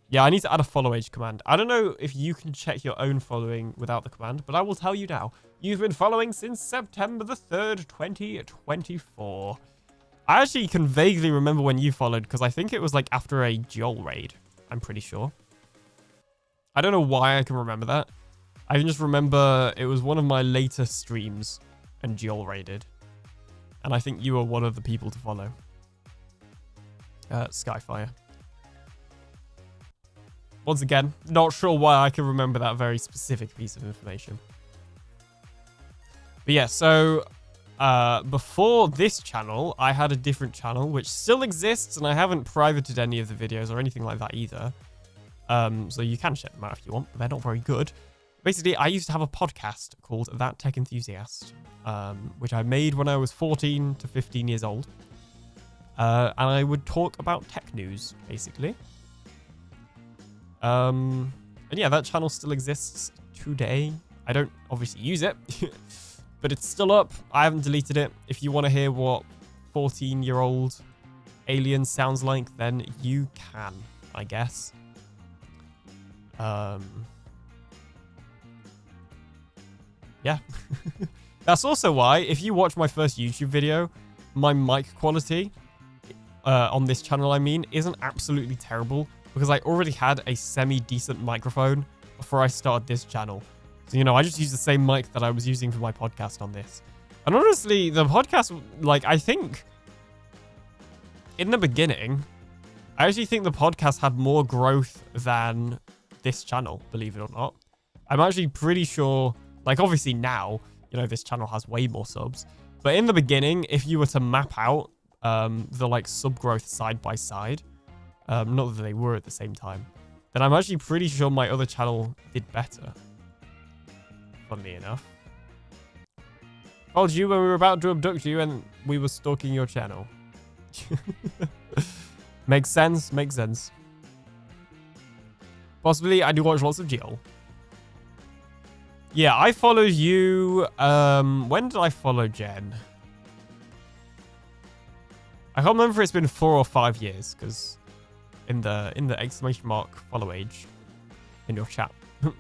Yeah, I need to add a follow age command. I don't know if you can check your own following without the command, but I will tell you now. You've been following since September the 3rd, 2024. I actually can vaguely remember when you followed because I think it was like after a Joel raid. I'm pretty sure. I don't know why I can remember that. I can just remember it was one of my later streams and Joel raided. And I think you were one of the people to follow. Skyfire. Once again, not sure why I can remember that very specific piece of information. But yeah, so before this channel, I had a different channel, which still exists, and I haven't privated any of the videos or anything like that either. So you can check them out if you want, but they're not very good. Basically, I used to have a podcast called That Tech Enthusiast, which I made when I was 14 to 15 years old. And I would talk about tech news, basically. And yeah, that channel still exists today. I don't obviously use it, but it's still up. I haven't deleted it. If you want to hear what 14-year-old alien sounds like, then you can, I guess. Yeah. That's also why, if you watch my first YouTube video, my mic quality on this channel, I mean, isn't absolutely terrible because I already had a semi-decent microphone before I started this channel. So, you know, I just used the same mic that I was using for my podcast on this. And honestly, the podcast, like, I think in the beginning, I actually think the podcast had more growth than this channel, believe it or not. I'm actually pretty sure, like, obviously now, you know, this channel has way more subs. But in the beginning, if you were to map out the, like, sub growth side by side, not that they were at the same time, then I'm actually pretty sure my other channel did better. Funnily enough. Told you when we were about to abduct you and we were stalking your channel. Makes sense, makes sense. Possibly, I do watch lots of Jill. Yeah, I followed you. When did I follow Jen? I can't remember if it's been 4 or 5 years, because in the exclamation mark follow age in your chat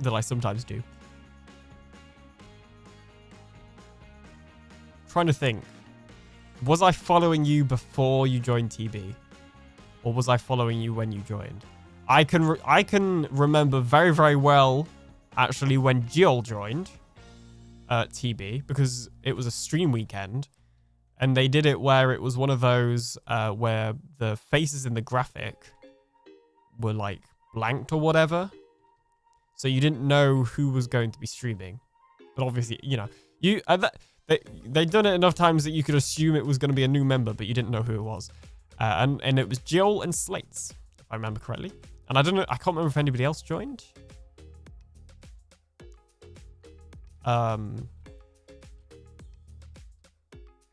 that I sometimes do. Trying to think. Was I following you before you joined TB? Or was I following you when you joined? I can remember very, very well, actually, when Jill joined TB, because it was a stream weekend. And they did it where it was one of those where the faces in the graphic were, like, blanked or whatever. So you didn't know who was going to be streaming. But obviously, you know, they'd done it enough times that you could assume it was going to be a new member, but you didn't know who it was. And it was Jill and Slates, if I remember correctly. And I don't know, I can't remember if anybody else joined. But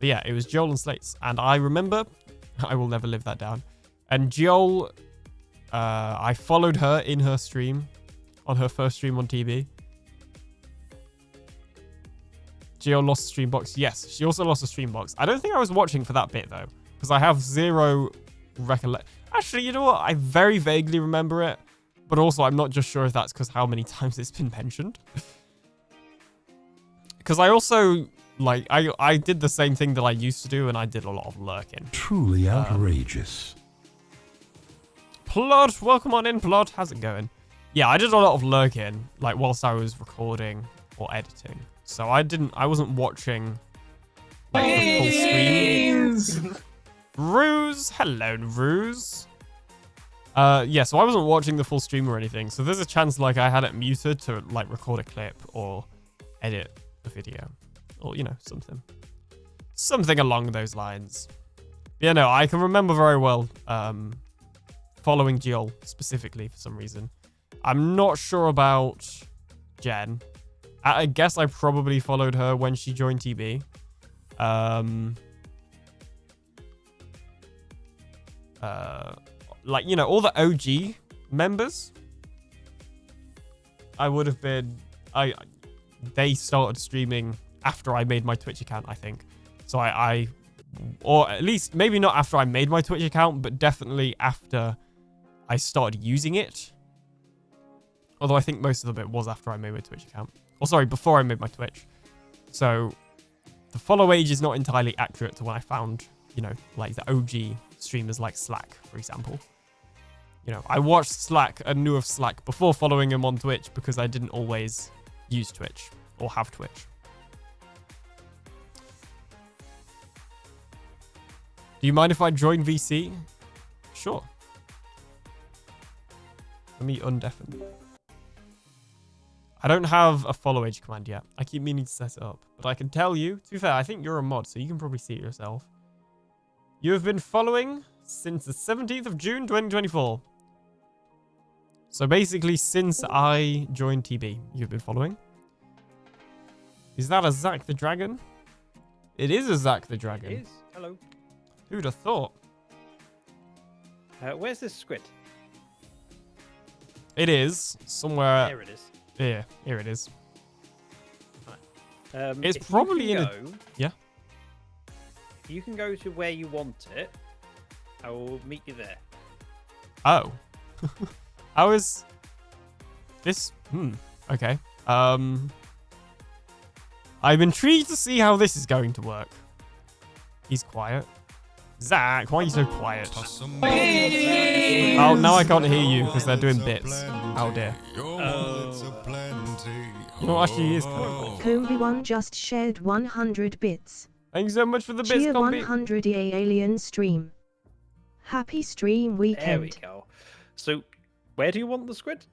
yeah, it was Joel and Slates. And I remember, I will never live that down. And Joel, I followed her in her stream, on her first stream on TV. Jill lost a stream box. Yes, she also lost a stream box. I don't think I was watching for that bit, though, because I have zero recollect. Actually, you know what? I very vaguely remember it, but also I'm not just sure if that's because how many times it's been mentioned. Because I also, like, I did the same thing that I used to do, and I did a lot of lurking. Truly outrageous. Plod, welcome on in, Plod. How's it going? Yeah, I did a lot of lurking, like, whilst I was recording or editing. So I wasn't watching, like, the full stream. Ruse, hello, Ruse. Yeah, so I wasn't watching the full stream or anything. So there's a chance, like, I had it muted to, like, record a clip or edit the video. Or, you know, something along those lines. Yeah, no, I can remember very well following Jill specifically for some reason. I'm not sure about Jen. I guess I probably followed her when she joined TB. Like, you know, all the OG members, I would have been... They started streaming after I made my Twitch account, I think. So or at least, maybe not after I made my Twitch account, but definitely after I started using it. Although I think most of it was after I made my Twitch account. Or sorry, before I made my Twitch. So the follow age is not entirely accurate to when I found, you know, like the OG streamers like Slack, for example. You know, I watched Slack and knew of Slack before following him on Twitch because I didn't always use Twitch or have Twitch. Do you mind if I join VC? Sure. Let me undeafen. I don't have a follow age command yet. I keep meaning to set it up. But I can tell you, to be fair, I think you're a mod, so you can probably see it yourself. You have been following since the 17th of June, 2024. So basically, since I joined TB, you've been following. Is that a Zach the Dragon? It is a Zach the Dragon. It is. Hello. Who'd have thought? Where's this squid? It is somewhere. There it is. Yeah, here it is. It's It's probably in a... Yeah. If you can go to where you want it, I will meet you there. Oh. How is this? Okay. I'm intrigued to see how this is going to work. He's quiet. Zach, why are you so quiet? Oh, now I can't hear you because they're doing bits. Oh dear. You know what actually is kind of cool. Combi1 just shared 100 bits. Thank you so much for the bits, Cheer Combi. 100 alien stream. Happy stream weekend. There we go. So, where do you want the squid?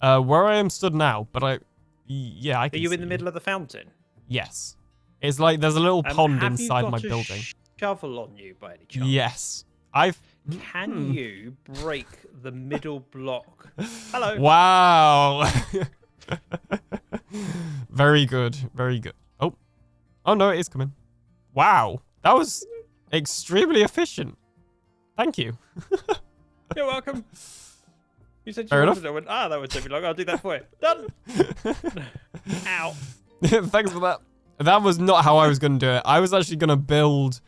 Where I am stood now, but yeah, I can Are you in the see middle of the fountain? Yes. It's like there's a little pond have inside you my got a building. Shovel on you by any chance? Yes. Can you break the middle block? Hello. Wow. Very good. Very good. Oh. Oh no, it is coming. Wow. That was extremely efficient. Thank you. You're welcome. You said you Fair wanted enough. it. I went, that would take me long. I'll do that for you. Done. Ow. Thanks for that. That was not how I was going to do it. I was actually going to build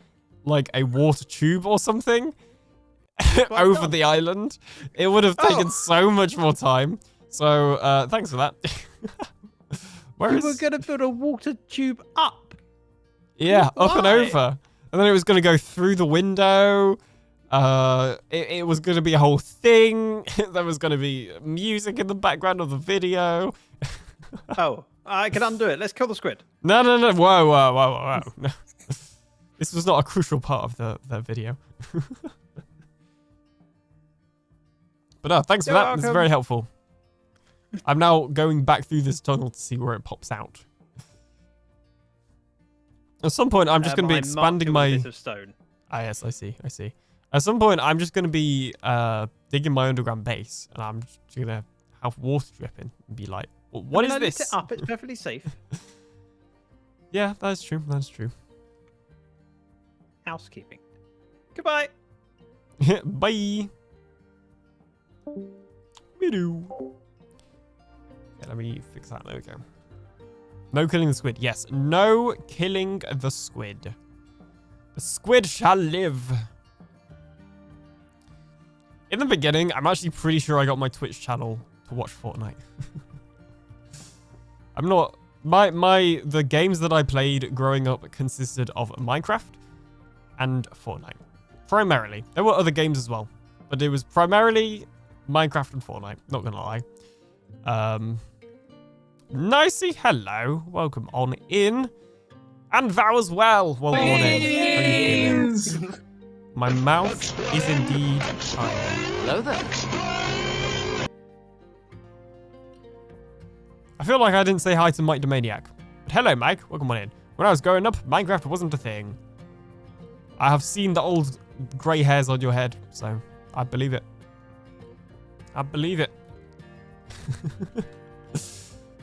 like a water tube or something over the island. It would have taken so much more time. So thanks for that. You were going to build a water tube up. Yeah, up and Why? over. And then it was going to go through the window. It was going to be a whole thing. There was going to be music in the background of the video. Oh, I can undo it. Let's kill the squid. No. Whoa. No. This was not a crucial part of the video. But no, thanks for You're that. It's welcome. very helpful. I'm now going back through this tunnel to see where it pops out. At some point, I'm just going to be expanding my... bit of stone. Ah, yes, I see. At some point, I'm just going to be digging my underground base, and I'm just going to have water dripping and be like, what is I lit this? it up. It's perfectly safe. Yeah, that's true. That's true. Housekeeping. Goodbye. Bye. Me-do. Okay, let me fix that. There we go. No killing the squid. Yes, no killing the squid. The squid shall live. In the beginning, I'm actually pretty sure I got my Twitch channel to watch Fortnite. I'm not... The games that I played growing up consisted of Minecraft and Fortnite. Primarily. There were other games as well. But it was primarily Minecraft and Fortnite. Not gonna lie. Nicey, hello. Welcome on in. And Vow as well. Welcome on in. How you doing? My mouth is indeed tiny. Hello there. I feel like I didn't say hi to Mike the Maniac. But hello, Mike. Welcome on in. When I was growing up, Minecraft wasn't a thing. I have seen the old grey hairs on your head, so I believe it. I believe it.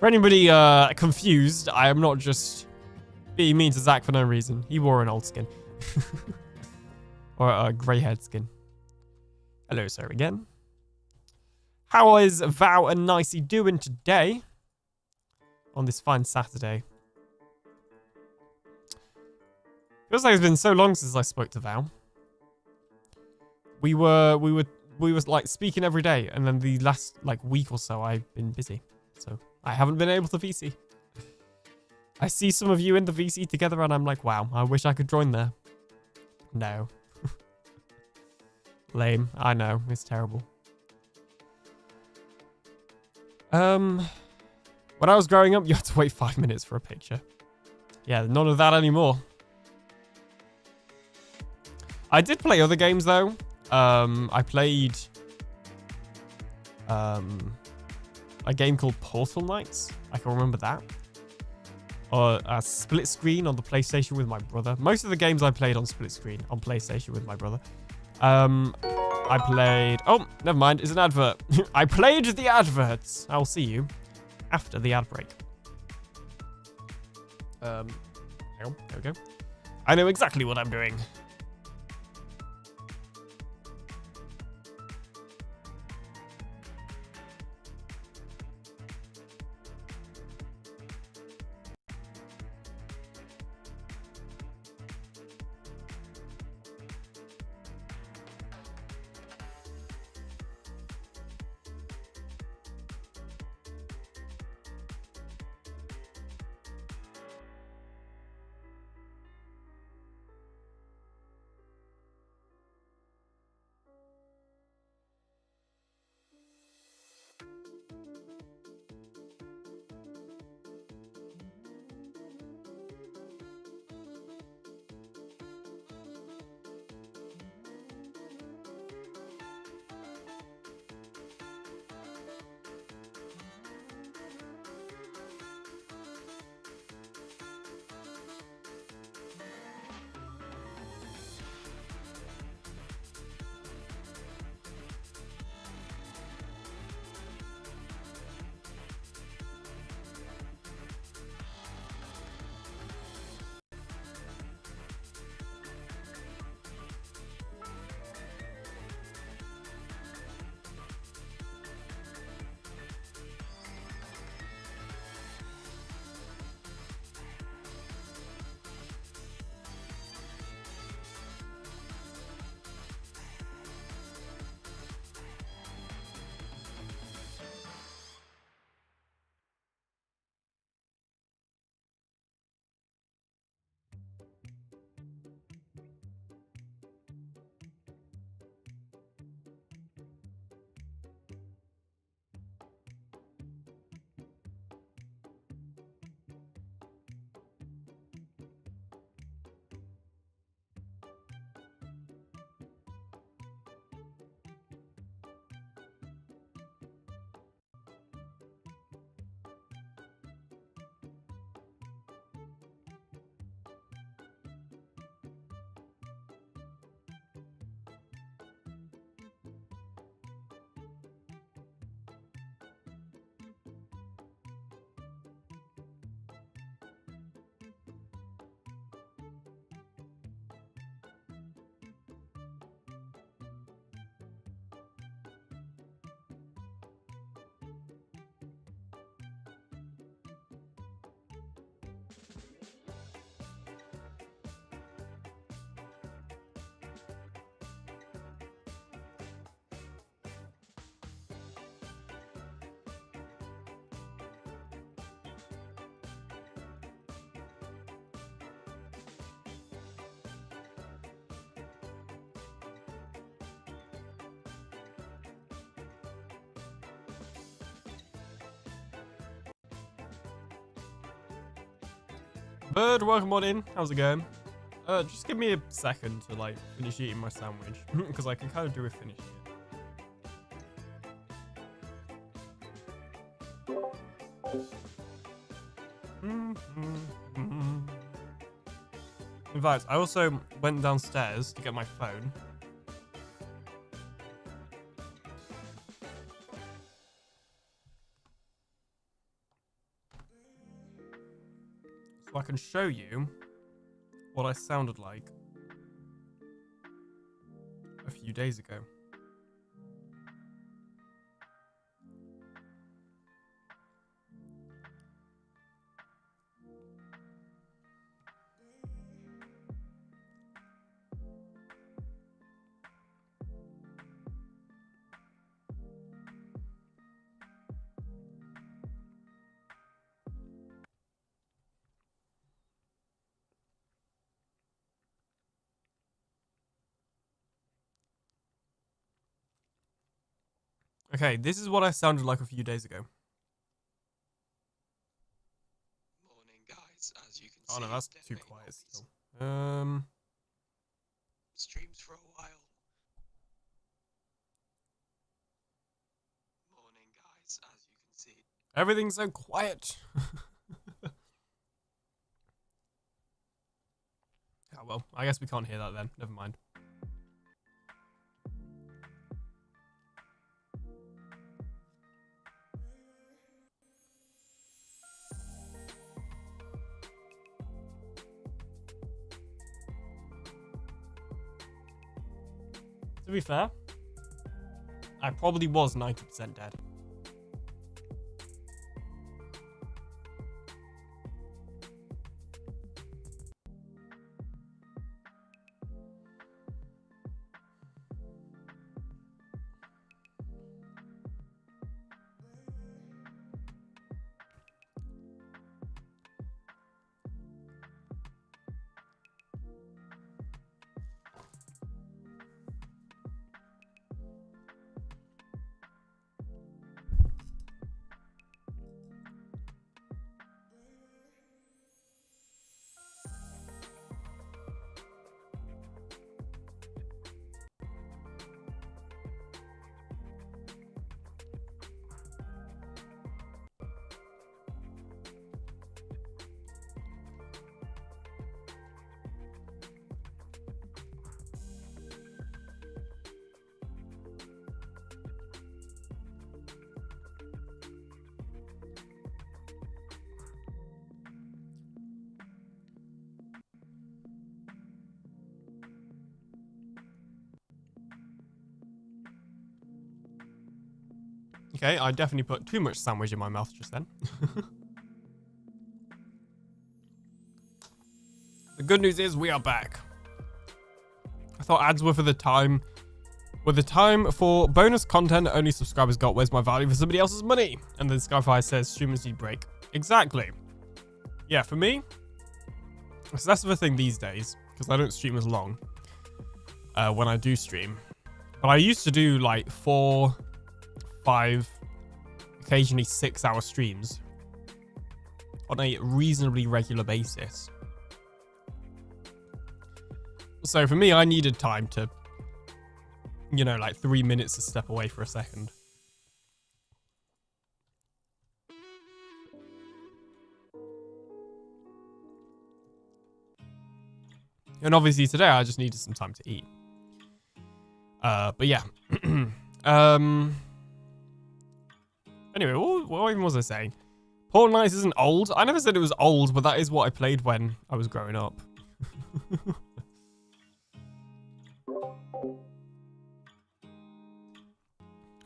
For anybody confused, I am not just being mean to Zach for no reason. He wore an old skin. Or a grey-haired skin. Hello, sir, again. How is Val and Nicey doing today? On this fine Saturday. Feels like it's been so long since I spoke to Val. We were like speaking every day, and then the last like week or so I've been busy. So I haven't been able to VC. I see some of you in the VC together and I'm like, wow, I wish I could join there. No. Lame. I know. It's terrible. When I was growing up, you had to wait 5 minutes for a picture. Yeah, none of that anymore. I did play other games though. I played a game called Portal Knights. I can remember that. Or a split screen on the PlayStation with my brother. Most of the games I played on split screen on PlayStation with my brother. I played... Oh, never mind. It's an advert. I played the adverts. I'll see you after the ad break. Hang on. There we go. I know exactly what I'm doing. Bird, welcome on in. How's it going? Just give me a second to like finish eating my sandwich because I can kind of do with finishing it. In fact, I also went downstairs to get my phone. So I can show you what I sounded like a few days ago. Okay, this is what I sounded like a few days ago. Morning, guys. As you can Oh see, no, that's there too may not quiet be still. some streams for a while. Morning, guys. As you can see. Everything's so quiet. Oh well, I guess we can't hear that then. Never mind. To be fair, I probably was 90% dead. Okay, I definitely put too much sandwich in my mouth just then. The good news is we are back. I thought ads were for the time. With the time for bonus content only subscribers got. Where's my value for somebody else's money? And then Skyfire says streamers need break. Exactly. Yeah, for me, it's less of a thing these days because I don't stream as long when I do stream. But I used to do like 4, 5, occasionally 6-hour streams on a reasonably regular basis. So for me, I needed time to, you know, like 3 minutes to step away for a second. And obviously today I just needed some time to eat. But yeah. Anyway, what even was I saying? Portal Knights isn't old. I never said it was old, but that is what I played when I was growing up.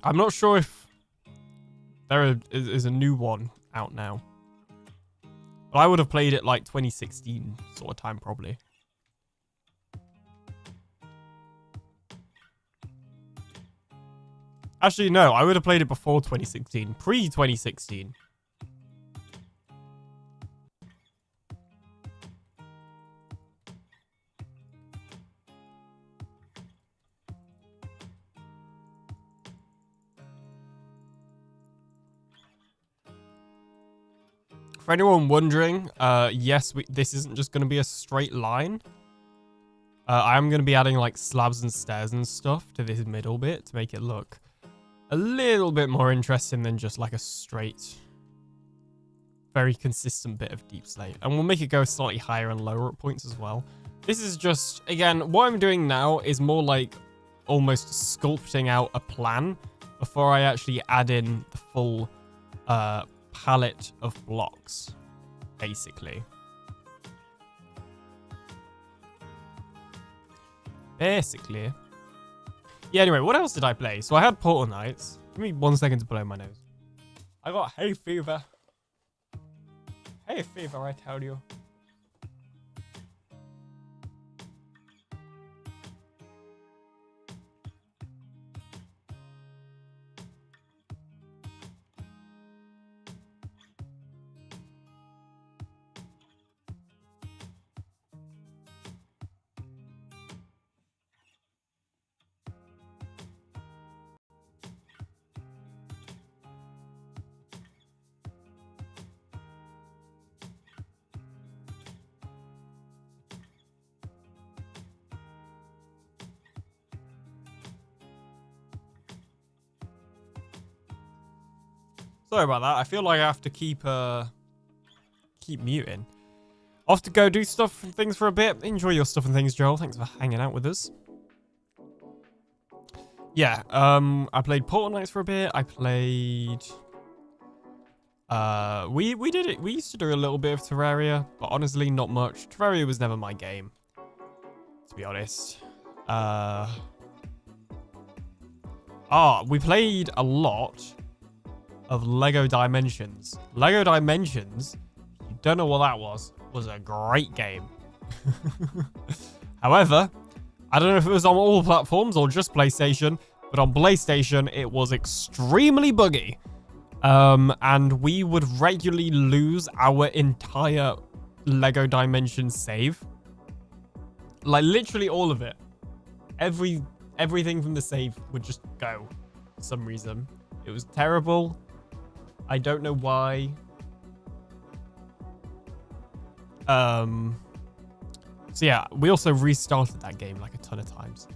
I'm not sure if there is a new one out now. But I would have played it like 2016 sort of time probably. Actually, no, I would have played it before 2016. Pre-2016. For anyone wondering, yes, this isn't just going to be a straight line. I am going to be adding like slabs and stairs and stuff to this middle bit to make it look a little bit more interesting than just like a straight, very consistent bit of deep slate. And we'll make it go slightly higher and lower at points as well. This is just, again, what I'm doing now is more like almost sculpting out a plan before I actually add in the full palette of blocks, basically. Basically. Yeah, anyway, what else did I play? So I had Portal Knights. Give me 1 second to blow my nose. I got hay fever. Hay fever, I tell you. Sorry about that. I feel like I have to keep muting. Off to go do stuff and things for a bit. Enjoy your stuff and things, Joel. Thanks for hanging out with us. Yeah, I played Portal Knights for a bit. I played... We did it. We used to do a little bit of Terraria, but honestly, not much. Terraria was never my game, to be honest. We played a lot of Lego Dimensions. Lego Dimensions, if you don't know what that was a great game. However, I don't know if it was on all platforms or just PlayStation, but on PlayStation, it was extremely buggy. And we would regularly lose our entire Lego Dimensions save. Like, literally all of it. Everything from the save would just go for some reason. It was terrible. I don't know why. So yeah, we also restarted that game like a ton of times.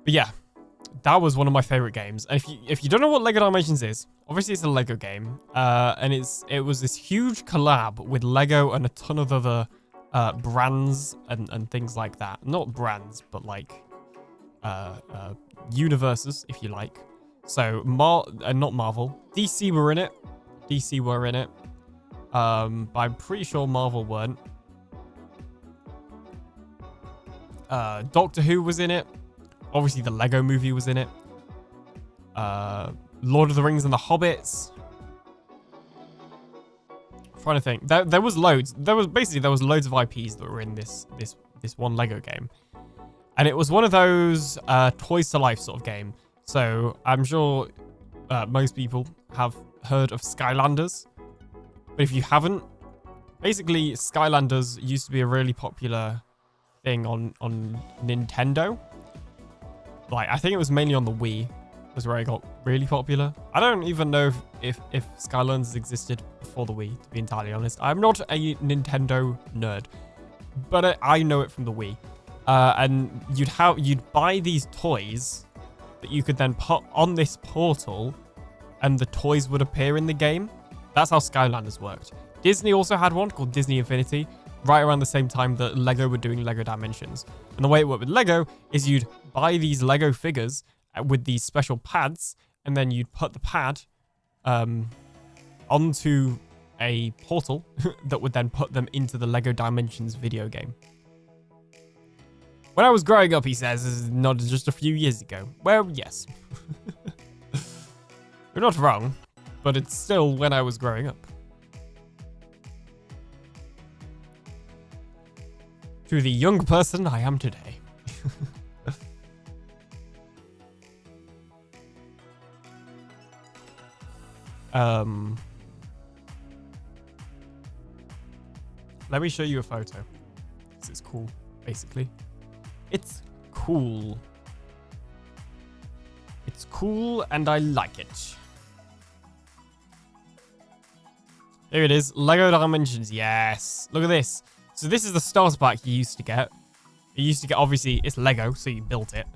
But yeah, that was one of my favorite games. And if you don't know what Lego Dimensions is, obviously it's a Lego game. And it was this huge collab with Lego and a ton of other brands and things like that. Not brands, but like universes, if you like. So not Marvel. DC were in it. But I'm pretty sure Marvel weren't. Doctor Who was in it. Obviously, the Lego movie was in it. Lord of the Rings and the Hobbits. I'm trying to think. There was loads. There was loads of IPs that were in this one Lego game. And it was one of those Toys to Life sort of game. So I'm sure most people have heard of Skylanders. But if you haven't, basically Skylanders used to be a really popular thing on Nintendo. Like, I think it was mainly on the Wii was where it got really popular. I don't even know if Skylanders existed before the Wii, to be entirely honest. I'm not a Nintendo nerd, but I know it from the Wii. And you'd buy these toys that you could then put on this portal, and the toys would appear in the game. That's how Skylanders worked. Disney also had one called Disney Infinity, right around the same time that Lego were doing Lego Dimensions. And the way it worked with Lego is you'd buy these Lego figures with these special pads, and then you'd put the pad onto a portal that would then put them into the Lego Dimensions video game. When I was growing up, he says, this is not just a few years ago. Well, yes. You're not wrong, but it's still when I was growing up. To the young person I am today. Let me show you a photo. This is cool, basically. It's cool. It's cool and I like it. Here it is. Lego Dimensions. Yes. Look at this. So this is the starter pack you used to get. You used to get, obviously, it's Lego, so you built it.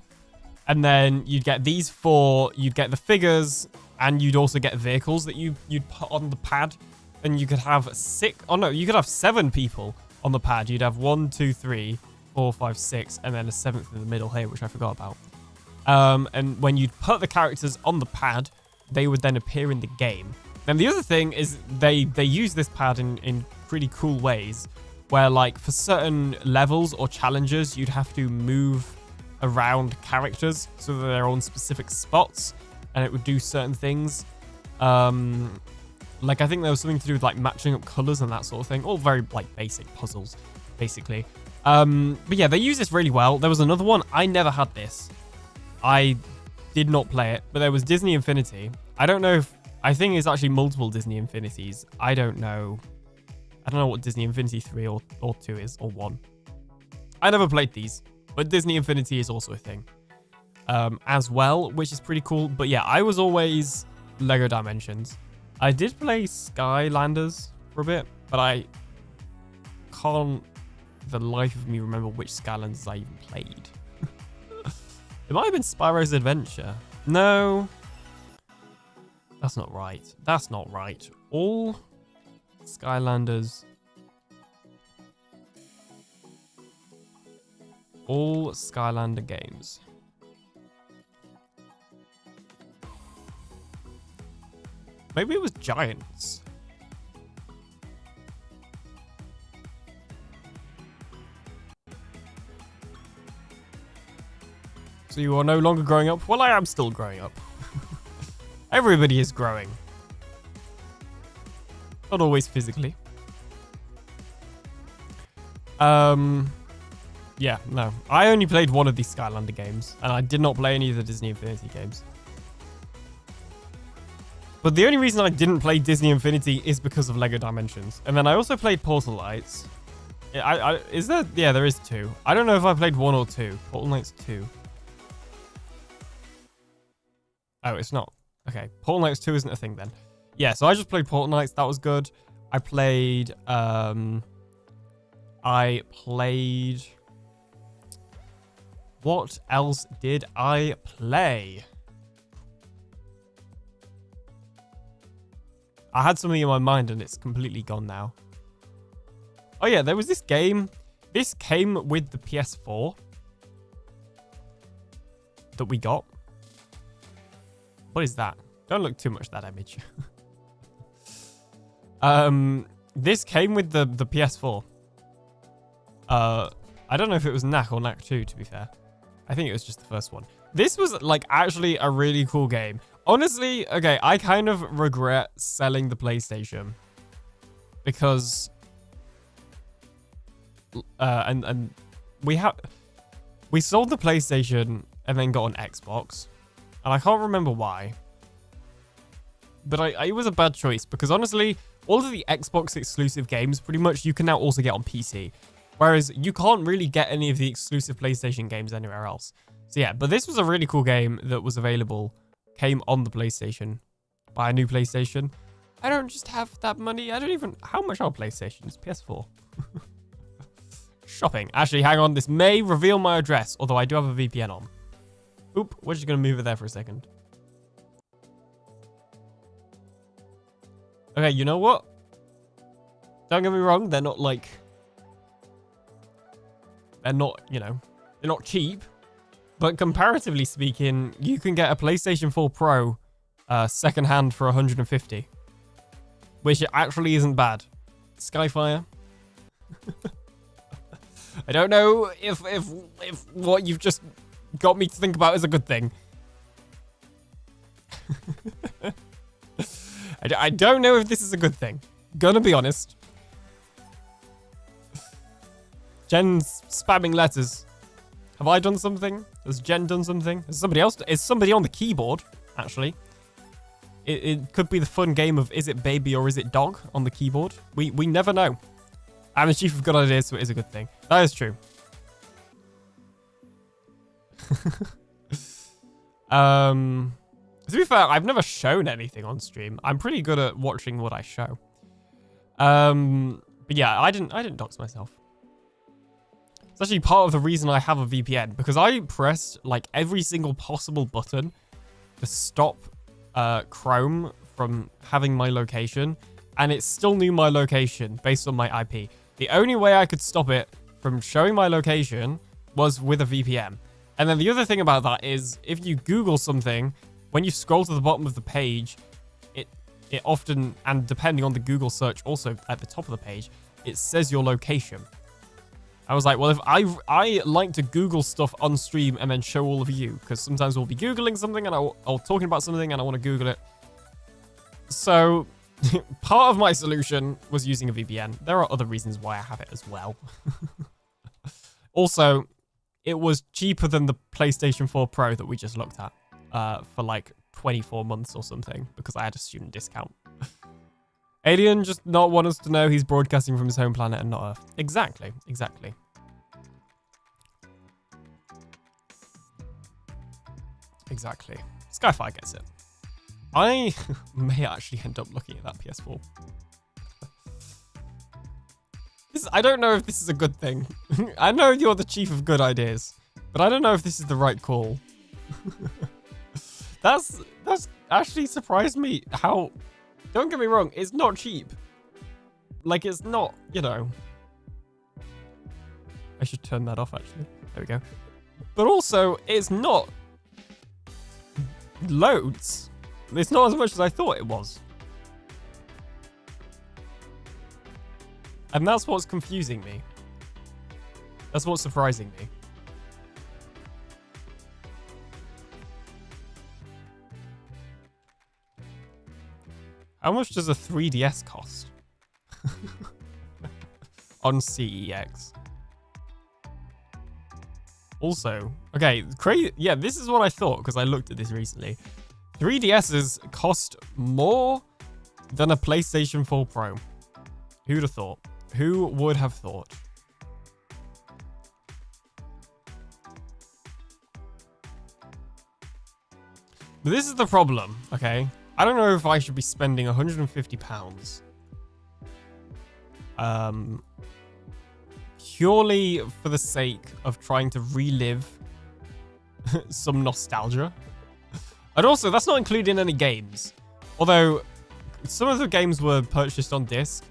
And then you'd get these four. You'd get the figures, and you'd also get vehicles that you'd put on the pad. And you could have you could have 7 people on the pad. You'd have 1, 2, 3, 4, 5, 6, and then a 7th in the middle here, which I forgot about. And when you'd put the characters on the pad, they would then appear in the game. And the other thing is they use this pad in pretty cool ways, where like for certain levels or challenges, you'd have to move around characters so that they're on specific spots and it would do certain things. Like I think there was something to do with like matching up colors and that sort of thing. All very like basic puzzles, basically. But yeah, they use this really well. There was another one. I never had this. I did not play it, but there was Disney Infinity. I don't know if, I think it's actually multiple Disney Infinities. I don't know what Disney Infinity 3 or 2 is, or 1. I never played these, but Disney Infinity is also a thing as well, which is pretty cool. But yeah, I was always Lego Dimensions. I did play Skylanders for a bit, but I can't for the life of me remember which Skylanders I even played. It might have been Spyro's Adventure. No. That's not right. That's not right. All Skylanders. All Skylander games. Maybe it was Giants. So you are no longer growing up? Well, I am still growing up. Everybody is growing. Not always physically. Yeah, no. I only played one of these Skylander games, and I did not play any of the Disney Infinity games. But the only reason I didn't play Disney Infinity is because of Lego Dimensions. And then I also played Portal Knights. Is there? Yeah, there is 2. I don't know if I played 1 or 2. Portal Knights 2. Oh, it's not. Okay, Portal Knights 2 isn't a thing then. Yeah, so I just played Portal Knights. That was good. I played... What else did I play? I had something in my mind and it's completely gone now. Oh yeah, there was this game. This came with the PS4 that we got. What is that? Don't look too much at that image. This came with the PS4. I don't know if it was Knack or Knack 2, to be fair. I think it was just the first one. This was like actually a really cool game. Honestly, okay, I kind of regret selling the PlayStation because and we sold the PlayStation and then got an Xbox, and I can't remember why. But it was a bad choice because honestly, all of the Xbox exclusive games pretty much you can now also get on PC. Whereas you can't really get any of the exclusive PlayStation games anywhere else. So yeah, but this was a really cool game that was available. Came on the PlayStation. Buy a new PlayStation. I don't just have that money. I don't even... How much are PlayStation? It's PS4. Shopping. Actually, hang on. This may reveal my address. Although I do have a VPN on. Oop. We're just going to move it there for a second. Okay, you know what? Don't get me wrong. They're not like... They're not, you know, they're not cheap. But comparatively speaking, you can get a PlayStation 4 Pro secondhand for 150. Which actually isn't bad. Skyfire. I don't know if what you've just got me to think about is a good thing. I don't know if this is a good thing. Gonna be honest. Jen's spamming letters. Have I done something? Has Jen done something? Has somebody else? Is somebody on the keyboard, actually? It could be the fun game of is it baby or is it dog on the keyboard? We never know. I'm the chief of good ideas, so it is a good thing. That is true. To be fair, I've never shown anything on stream. I'm pretty good at watching what I show. But yeah, I didn't dox myself. It's actually part of the reason I have a VPN, because I pressed like every single possible button to stop Chrome from having my location, and it still knew my location based on my IP. The only way I could stop it from showing my location was with a VPN. And then the other thing about that is if you Google something, when you scroll to the bottom of the page, it often, and depending on the Google search also at the top of the page, it says your location. I was like, well, if I like to Google stuff on stream and then show all of you, because sometimes we'll be Googling something and I'll talking about something and I want to Google it. So part of my solution was using a VPN. There are other reasons why I have it as well. Also, it was cheaper than the PlayStation 4 Pro that we just looked at for like 24 months or something because I had a student discount. Alien just not want us to know he's broadcasting from his home planet and not Earth. Exactly, exactly. Exactly. Skyfire gets it. I may actually end up looking at that PS4. I don't know if this is a good thing. I know you're the chief of good ideas, but I don't know if this is the right call. That's actually surprised me how... Don't get me wrong, it's not cheap. Like, it's not, you know... I should turn that off, actually. There we go. But also, it's not... loads. It's not as much as I thought it was. And that's what's confusing me. That's what's surprising me. How much does a 3DS cost? On CEX. Also, okay, yeah, this is what I thought because I looked at this recently. 3DSs cost more than a PlayStation 4 Pro. Who'd have thought? Who would have thought? But this is the problem, okay? I don't know if I should be spending £150 purely for the sake of trying to relive some nostalgia. And also, that's not including any games. Although, some of the games were purchased on disc.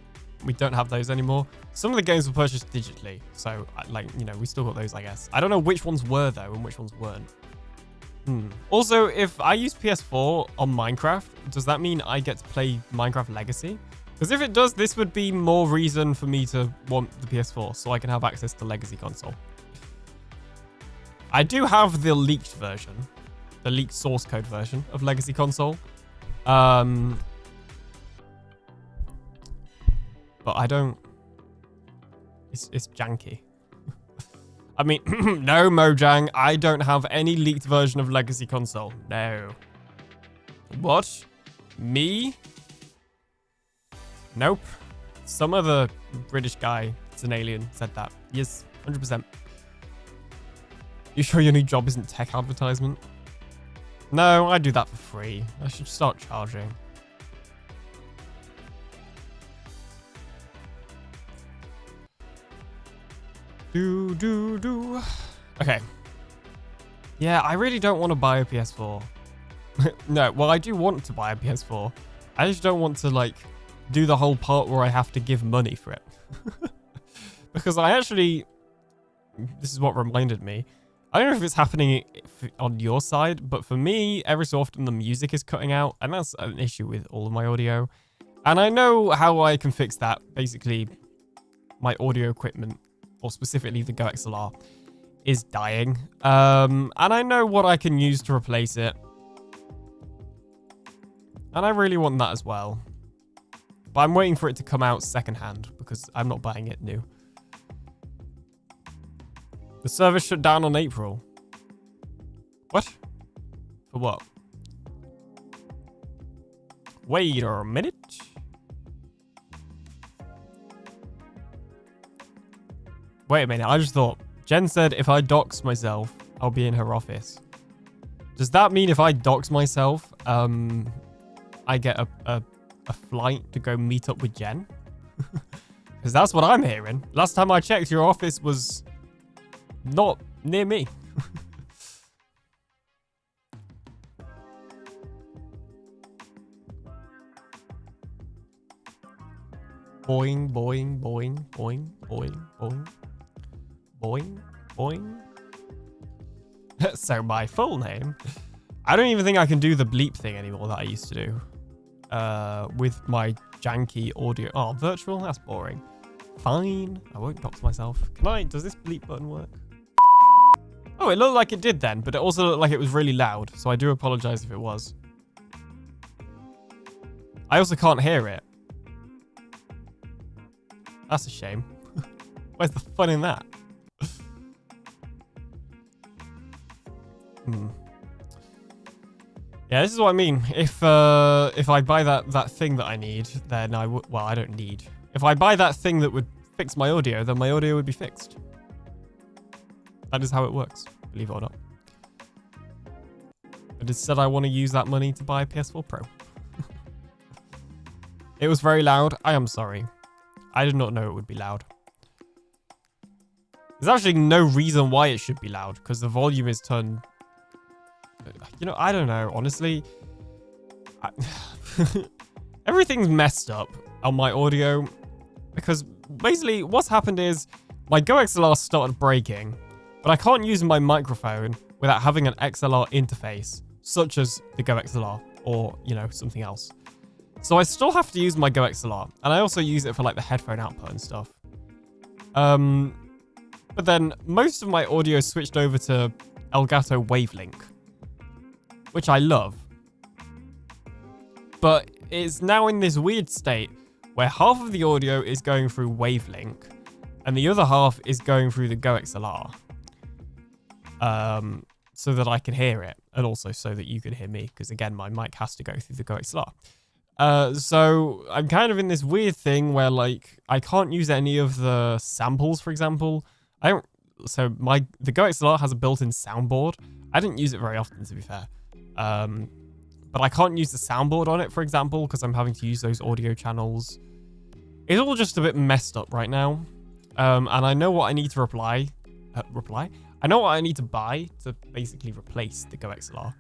We don't have those anymore. Some of the games were purchased digitally. So, like, you know, we still got those, I guess. I don't know which ones were, though, and which ones weren't. Also, if I use PS4 on Minecraft, does that mean I get to play Minecraft Legacy? Because if it does, this would be more reason for me to want the PS4, so I can have access to Legacy console. I do have the leaked version, the leaked source code version of Legacy console. But I don't... It's janky. I mean, no, Mojang, I don't have any leaked version of Legacy console. No. What? Me? Nope. Some other British guy, it's an alien, said that. Yes, 100%. You sure your new job isn't tech advertisement? No, I do that for free. I should start charging. Okay. Yeah, I really don't want to buy a PS4. No, well, I do want to buy a PS4. I just don't want to, like, do the whole part where I have to give money for it. Because I actually... This is what reminded me. I don't know if it's happening on your side, but for me, every so often the music is cutting out, and that's an issue with all of my audio. And I know how I can fix that. Basically, my audio equipment, or specifically the Go XLR, is dying. And I know what I can use to replace it. And I really want that as well. But I'm waiting for it to come out secondhand because I'm not buying it new. The service shut down on April. What? For what? Wait a minute. Wait a minute, I just thought. Jen said if I dox myself, I'll be in her office. Does that mean if I dox myself, I get a flight to go meet up with Jen? Because that's what I'm hearing. Last time I checked, your office was not near me. Boing, boing, boing, boing, boing, boing. Boing, boing. So my full name. I don't even think I can do the bleep thing anymore that I used to do. With my janky audio. Oh, virtual? That's boring. Fine. I won't dox myself. Can I? Does this bleep button work? Oh, it looked like it did then, but it also looked like it was really loud. So I do apologize if it was. I also can't hear it. That's a shame. Where's the fun in that? Yeah, this is what I mean. If I buy that thing that I need, then I would. Well, I don't need. If I buy that thing that would fix my audio, then my audio would be fixed. That is how it works, believe it or not. But instead, I want to use that money to buy a PS4 Pro. It was very loud. I am sorry. I did not know it would be loud. There's actually no reason why it should be loud, because the volume is turned... You know, I don't know, honestly. Everything's messed up on my audio, because basically what's happened is my Go XLR started breaking, but I can't use my microphone without having an XLR interface, such as the Go XLR or, you know, something else. So I still have to use my Go XLR, and I also use it for like the headphone output and stuff. But then most of my audio switched over to Elgato Wavelink, which I love. But it's now in this weird state where half of the audio is going through Wavelink and the other half is going through the Go XLR. So that I can hear it, and also so that you can hear me, because again, my mic has to go through the Go XLR. So I'm kind of in this weird thing where like I can't use any of the samples, for example. So the Go XLR has a built-in soundboard. I didn't use it very often, to be fair. But I can't use the soundboard on it, for example, because I'm having to use those audio channels. It's all just a bit messed up right now. And I know what I need to I know what I need to buy to basically replace the Go XLR.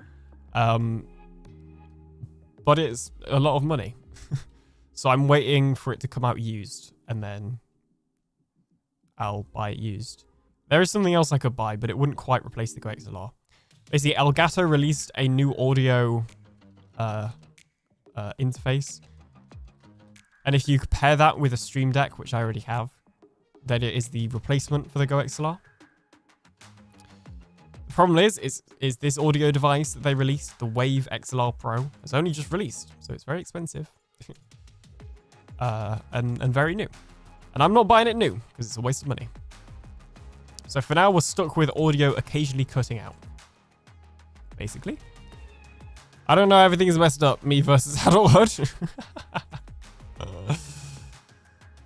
But it's a lot of money. So I'm waiting for it to come out used, and then I'll buy it used. There is something else I could buy, but it wouldn't quite replace the Go XLR. Basically, Elgato released a new audio interface. And if you pair that with a Stream Deck, which I already have, then it is the replacement for the Go XLR. The problem is this audio device that they released, the Wave XLR Pro, has only just released, so it's very expensive. And very new. And I'm not buying it new, because it's a waste of money. So for now, we're stuck with audio occasionally cutting out. Basically. I don't know, everything is messed up. Me versus adulthood.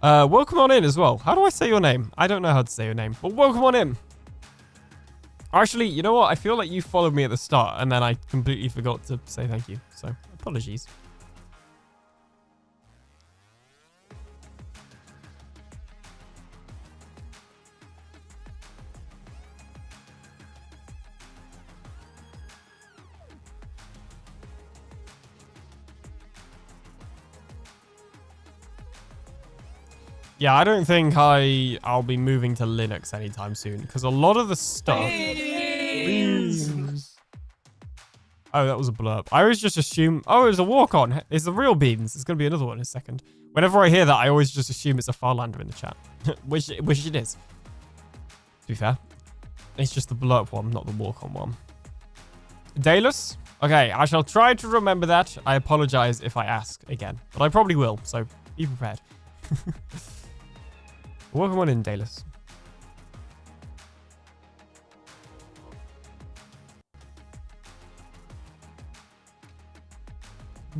Welcome on in as well. How do I say your name? I don't know how to say your name, but welcome on in. Actually, you know what? I feel like you followed me at the start, and then I completely forgot to say thank you. So, apologies. Yeah, I don't think I'll be moving to Linux anytime soon, because a lot of the stuff... Beans. Oh, that was a blurb. I always just assume... Oh, it was a walk-on. It's the real beans. There's going to be another one in a second. Whenever I hear that, I always just assume it's a Farlander in the chat. which it is. To be fair. It's just the blurb one, not the walk-on one. Dalus? Okay, I shall try to remember that. I apologize if I ask again. But I probably will, so be prepared. Welcome on in, Dalus.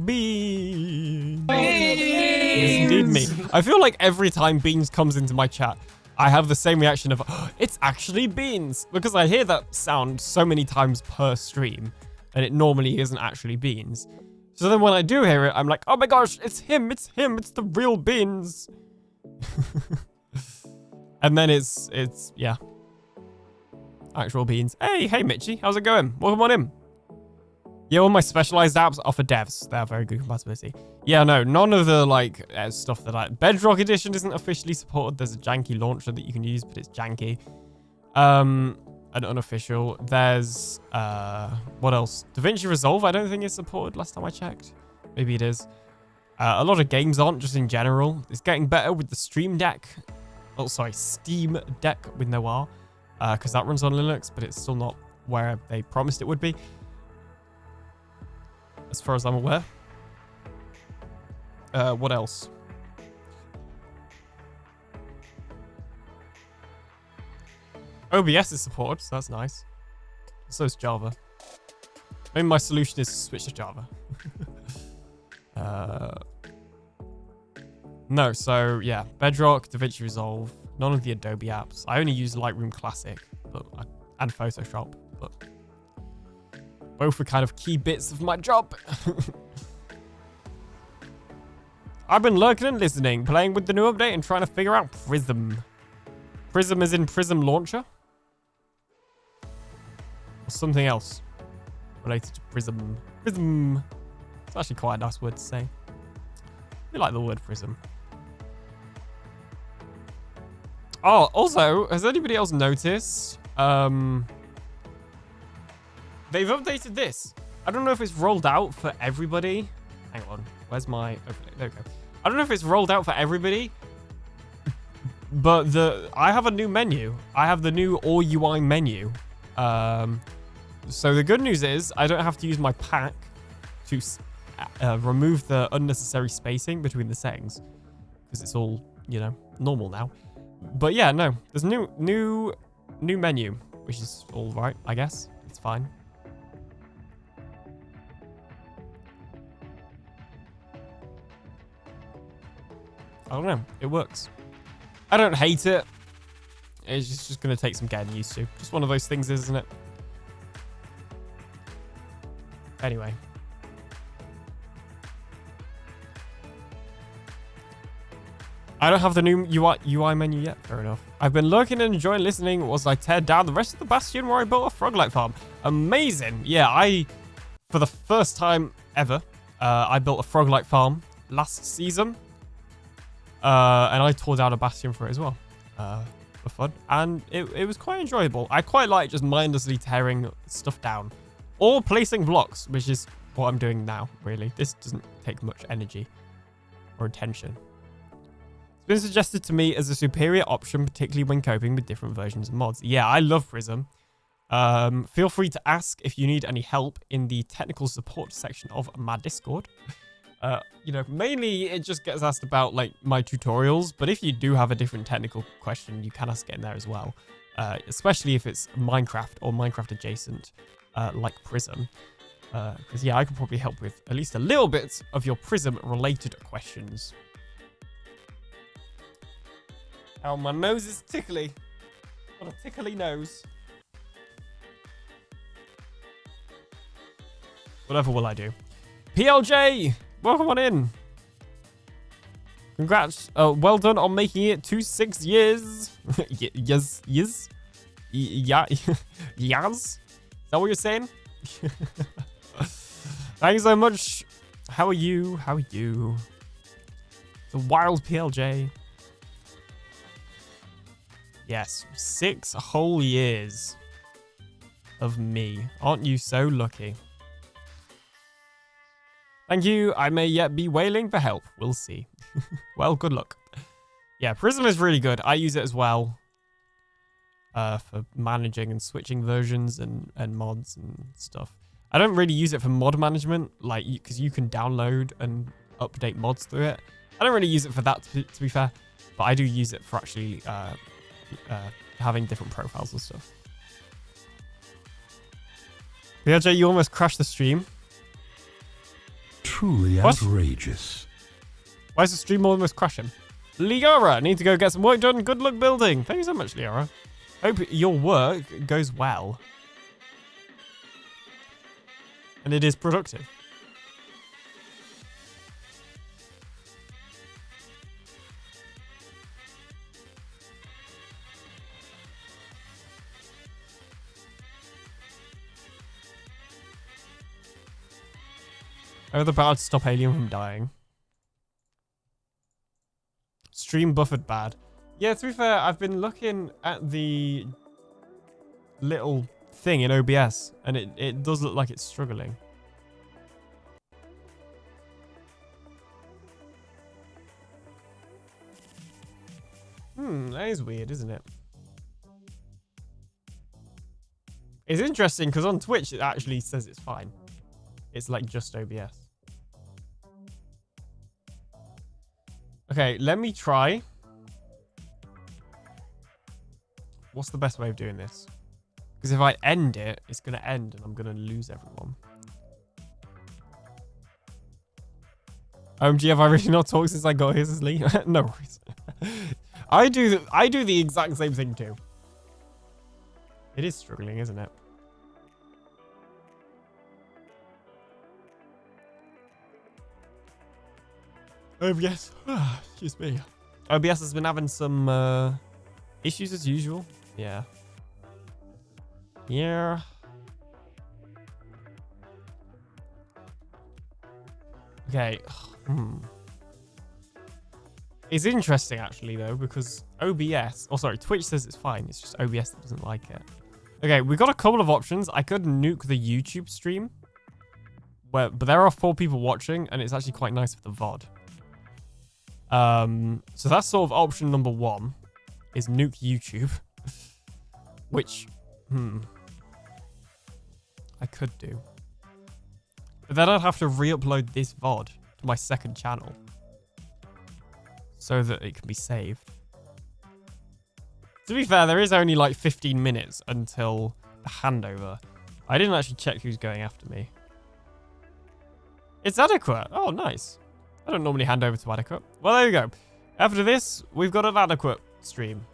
Beans. It's indeed me. I feel like every time Beans comes into my chat, I have the same reaction of, oh, it's actually Beans. Because I hear that sound so many times per stream, and it normally isn't actually Beans. So then when I do hear it, I'm like, oh my gosh, it's him, it's the real Beans. And then it's yeah. Actual Beans. Hey Mitchie, how's it going? Welcome on in. Yeah, all my specialized apps are for devs. They have very good compatibility. Yeah, no, none of the like stuff that Bedrock Edition isn't officially supported. There's a janky launcher that you can use, but it's janky. An unofficial. There's what else? DaVinci Resolve, I don't think is supported last time I checked. Maybe it is. A lot of games aren't, just in general. It's getting better with the Stream Deck. Oh, sorry, Steam Deck with no R, because that runs on Linux, but it's still not where they promised it would be, as far as I'm aware. What else? OBS is supported, so that's nice. So is Java. Maybe my solution is to switch to Java. No, so yeah, Bedrock, DaVinci Resolve, none of the Adobe apps. I only use Lightroom Classic and Photoshop, but both are kind of key bits of my job. I've been lurking and listening, playing with the new update and trying to figure out Prism. Prism is in Prism Launcher? Or something else related to Prism. Prism. It's actually quite a nice word to say. I like the word Prism. Oh, also, has anybody else noticed? They've updated this. I don't know if it's rolled out for everybody. Hang on. Where's my... Okay, there we go. I don't know if it's rolled out for everybody, but I have a new menu. I have the new All UI menu. So the good news is I don't have to use my pack to remove the unnecessary spacing between the settings, because it's all, you know, normal now. But yeah, no, there's a new menu, which is all right, I guess. It's fine. I don't know. It works. I don't hate it. It's just going to take some getting used to. Just one of those things, isn't it? Anyway. I don't have the new UI menu yet. Fair enough. I've been lurking and enjoying listening whilst I tear down the rest of the bastion where I built a frog-like farm. Amazing. Yeah, for the first time ever, I built a frog-like farm last season. And I tore down a bastion for it as well, for fun. And it was quite enjoyable. I quite like just mindlessly tearing stuff down. Or placing blocks, which is what I'm doing now, really. This doesn't take much energy or attention. It's been suggested to me as a superior option, particularly when coping with different versions of mods. Yeah, I love Prism. Feel free to ask if you need any help in the technical support section of my Discord. You know, mainly it just gets asked about like my tutorials, but if you do have a different technical question, you can ask it in there as well. Especially if it's Minecraft or Minecraft adjacent, like Prism. Because yeah, I could probably help with at least a little bit of your Prism related questions. Oh, my nose is tickly. Got a tickly nose. Whatever will I do? PLJ! Welcome on in. Congrats. Well done on making it to 6 years. Yes. Yeah. Yas? Is that what you're saying? Thank you so much. How are you? How are you? The wild PLJ. Yes. 6 whole years of me. Aren't you so lucky? Thank you. I may yet be wailing for help. We'll see. Well, good luck. Yeah, Prism is really good. I use it as well for managing and switching versions and mods and stuff. I don't really use it for mod management, like because you can download and update mods through it. I don't really use it for that, to be fair, but I do use it for actually having different profiles and stuff. BLJ, you almost crashed the stream. Truly outrageous. Why is the stream almost crashing? Liara, need to go get some work done. Good luck building. Thank you so much, Liara. Hope your work goes well. And it is productive. Oh, the power to stop Alien from dying. Stream buffered bad. Yeah, to be fair, I've been looking at the little thing in OBS, and it does look like it's struggling. That is weird, isn't it? It's interesting because on Twitch it actually says it's fine. It's like just OBS. Okay, let me try. What's the best way of doing this? Because if I end it, it's going to end and I'm going to lose everyone. OMG, have I really not talked since I got here, says Lee? No worries. I do the exact same thing too. It is struggling, isn't it? OBS. Excuse me. OBS has been having some issues as usual. Yeah. Yeah. Okay. It's interesting actually though, because OBS, oh sorry, Twitch says it's fine. It's just OBS that doesn't like it. Okay, we got a couple of options. I could nuke the YouTube stream, but there are 4 people watching, and it's actually quite nice for the VOD. So that's sort of option number 1, is nuke YouTube, which, I could do. But then I'd have to re-upload this VOD to my second channel so that it can be saved. To be fair, there is only like 15 minutes until the handover. I didn't actually check who's going after me. It's adequate. Oh, nice. I don't normally hand over to adequate. Well, there you go. After this, we've got an adequate stream.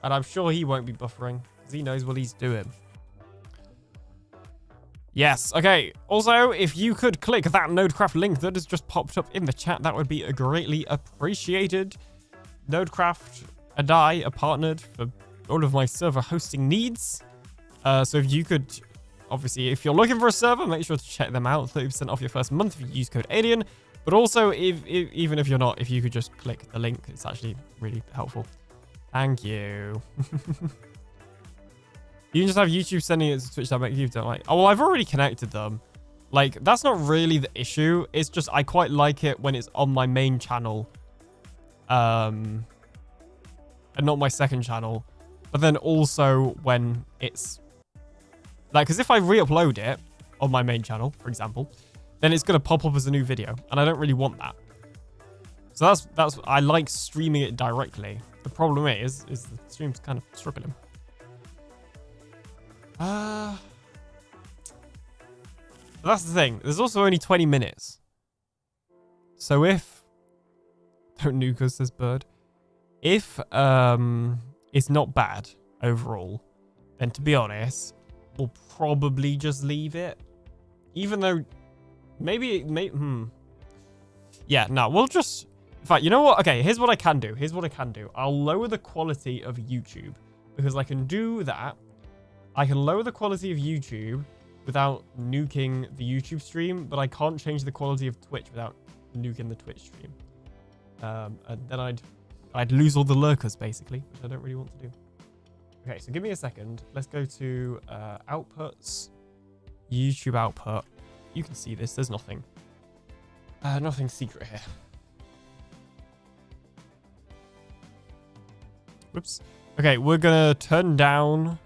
And I'm sure he won't be buffering because he knows what he's doing. Yes. Okay. Also, if you could click that Nodecraft link that has just popped up in the chat, that would be greatly appreciated. Nodecraft and I are partnered for all of my server hosting needs. So if you could, obviously, if you're looking for a server, make sure to check them out. 30% off your first month if you use code Alien. But also, even if you're not, if you could just click the link, it's actually really helpful. Thank you. You can just have YouTube sending it to Twitch that make you don't like. Oh, well, I've already connected them. Like, that's not really the issue. It's just I quite like it when it's on my main channel. And not my second channel. But then also when it's... like, because if I re-upload it on my main channel, for example, then it's going to pop up as a new video. And I don't really want that. So that's I like streaming it directly. The problem is the stream's kind of struggling. That's the thing. There's also only 20 minutes. So if... don't nuke us, says Bird. If it's not bad overall, then to be honest, we'll probably just leave it. Even though maybe it may... yeah, no, we'll just... in fact, you know what? Okay, here's what I can do. I'll lower the quality of YouTube because I can do that. I can lower the quality of YouTube without nuking the YouTube stream, but I can't change the quality of Twitch without nuking the Twitch stream. And then I'd lose all the lurkers, basically, which I don't really want to do. Okay, so give me a second. Let's go to outputs, YouTube output. You can see this. There's nothing. Nothing secret here. Whoops. Okay, we're going to turn down...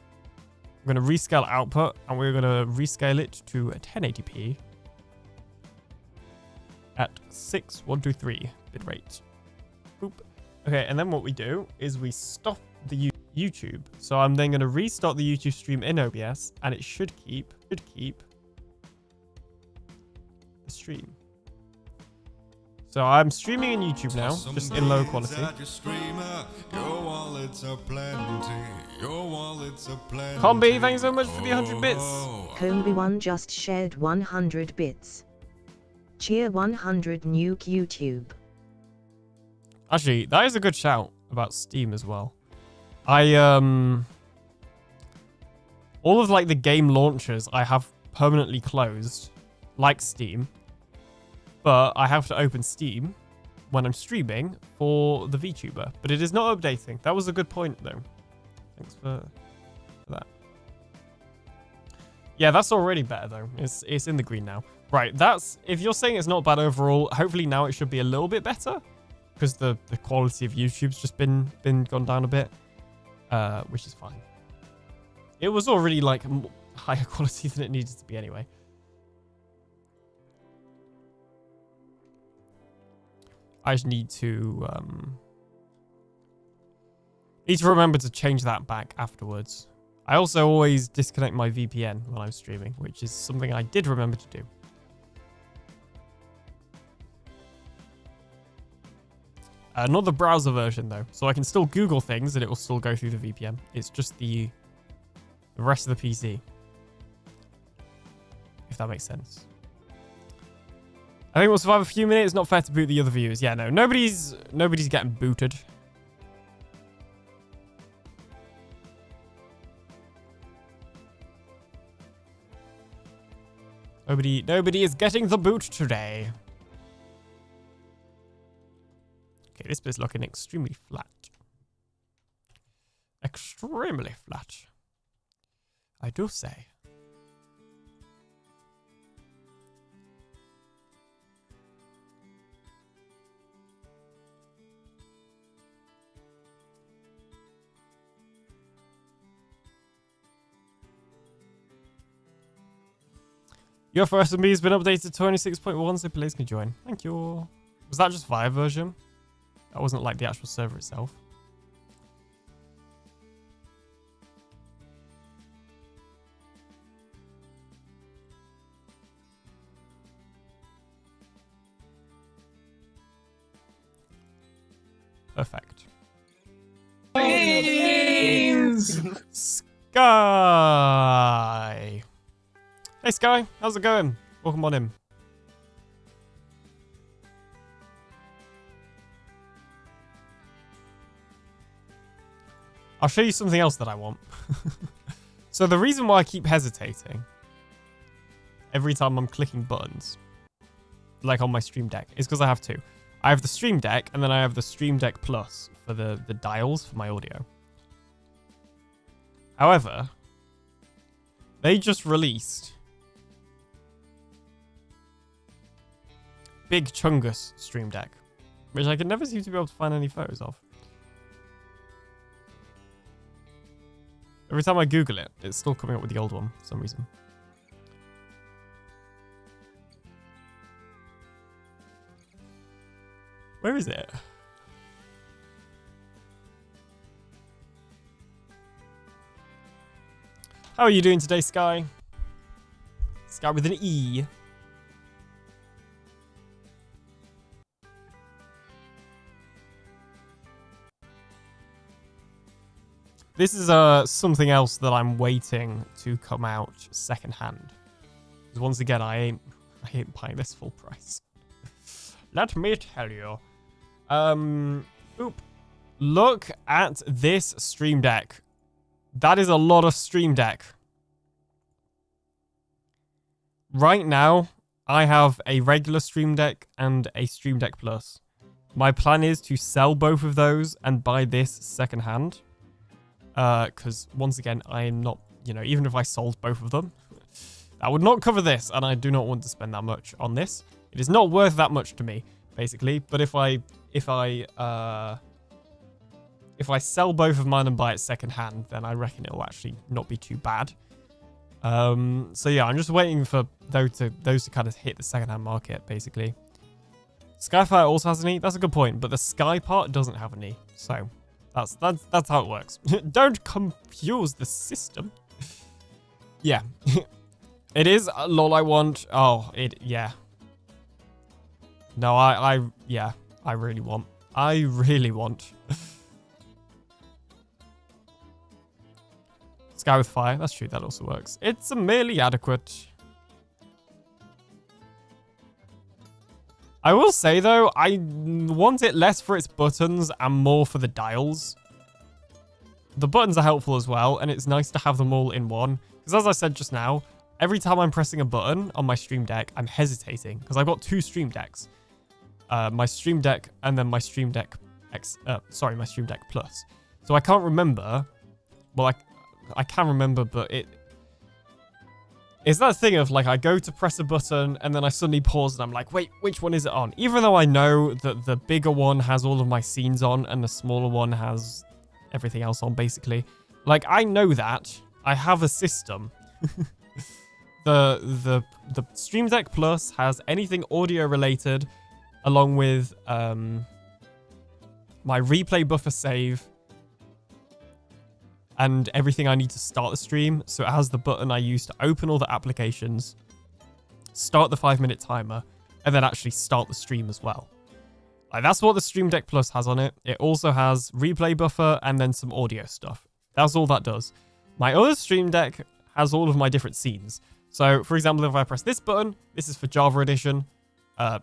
I'm going to rescale output, and we're going to rescale it to 1080p at 6123 bitrate. Boop. Okay, and then what we do is we stop the YouTube. So I'm then going to restart the YouTube stream in OBS, and it should keep the stream. So I'm streaming in YouTube now, just in low quality. Combi, thanks so much for the 100 bits. Combi1 just shared 100 bits. Cheer 100 nuke YouTube. Actually, that is a good shout about Steam as well. All of like the game launchers I have permanently closed, like Steam. But I have to open Steam when I'm streaming for the VTuber. But it is not updating. That was a good point, though. Thanks for that. Yeah, that's already better, though. It's in the green now. Right, that's... if you're saying it's not bad overall, hopefully now it should be a little bit better. because the quality of YouTube's just been gone down a bit, which is fine. It was already like higher quality than it needed to be anyway. I just need to remember to change that back afterwards. I also always disconnect my VPN when I'm streaming, which is something I did remember to do. Not the browser version though, so I can still Google things and it will still go through the VPN. It's just the rest of the PC, if that makes sense. I think we'll survive a few minutes. Not fair to boot the other viewers. Yeah, no, nobody's getting booted. Nobody is getting the boot today. Okay, this bit's looking extremely flat. Extremely flat, I do say. Your first SMP has been updated to 26.1, so please can join. Thank you. Was that just via version? That wasn't like the actual server itself. Perfect. Sky. Hey Sky, how's it going? Welcome on in. I'll show you something else that I want. So the reason why I keep hesitating every time I'm clicking buttons, like on my Stream Deck, is because I have two. I have the Stream Deck and then I have the Stream Deck Plus for the dials for my audio. However, they just released Big Chungus Stream Deck, which I can never seem to be able to find any photos of. Every time I Google it, it's still coming up with the old one for some reason. Where is it? How are you doing today, Sky? Sky with an E. This is something else that I'm waiting to come out secondhand. Because once again, I ain't buying this full price. Let me tell you. Look at this Stream Deck. That is a lot of Stream Deck. Right now, I have a regular Stream Deck and a Stream Deck Plus. My plan is to sell both of those and buy this secondhand. Because once again, I am not, even if I sold both of them, that would not cover this, and I do not want to spend that much on this. It is not worth that much to me, basically. But if I sell both of mine and buy it secondhand, then I reckon it'll actually not be too bad. So yeah, I'm just waiting for those to kind of hit the secondhand market, basically. Skyfire also has an E. That's a good point, but the Sky part doesn't have an E, so. That's how it works. Don't confuse the system. Yeah. It is lol I want. Oh, yeah. No, I really want. Sky with fire. That's true. That also works. It's a merely adequate. I will say, though, I want it less for its buttons and more for the dials. The buttons are helpful as well, and it's nice to have them all in one. Because as I said just now, every time I'm pressing a button on my Stream Deck, I'm hesitating. Because I've got two Stream Decks. My Stream Deck and then my Stream Deck my Stream Deck Plus. So I can't remember. Well, I can remember, but It's that thing of like, I go to press a button and then I suddenly pause and I'm like, wait, which one is it on? Even though I know that the bigger one has all of my scenes on and the smaller one has everything else on, basically. Like, I know that. I have a system. The Stream Deck Plus has anything audio related, along with my replay buffer save and everything I need to start the stream. So it has the button I use to open all the applications, start the 5-minute timer, and then actually start the stream as well. Like, that's what the Stream Deck Plus has on it. It also has replay buffer and then some audio stuff. That's all that does. My other Stream Deck has all of my different scenes. So, for example, if I press this button, this is for Java Edition.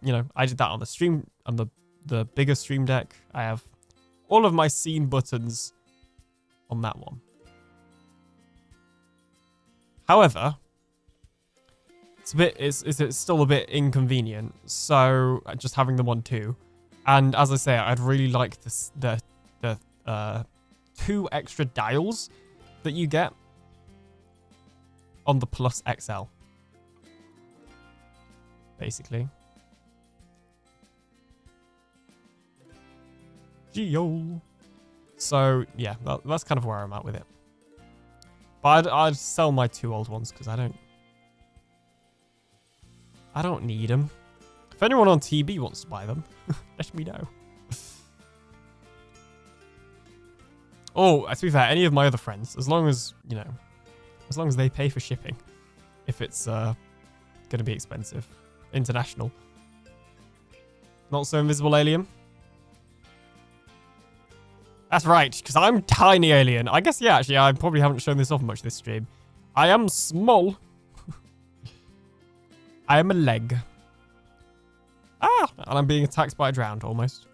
You know, I did that on the stream, on the bigger Stream Deck. I have all of my scene buttons on that one. However, it's still a bit inconvenient. So, just having them on too. And as I say, I'd really like the 2 extra dials that you get on the Plus XL. Basically. Geo. So, yeah, that's kind of where I'm at with it. But I'd sell my 2 old ones because I don't need them. If anyone on TB wants to buy them, let me know. Oh, to be fair, any of my other friends, as long as, you know, as long as they pay for shipping, if it's going to be expensive. International. Not so invisible alien. That's right, because I'm tiny alien. I guess, yeah, actually, I probably haven't shown this off much this stream. I am small. I am a leg. Ah! And I'm being attacked by a drowned, almost.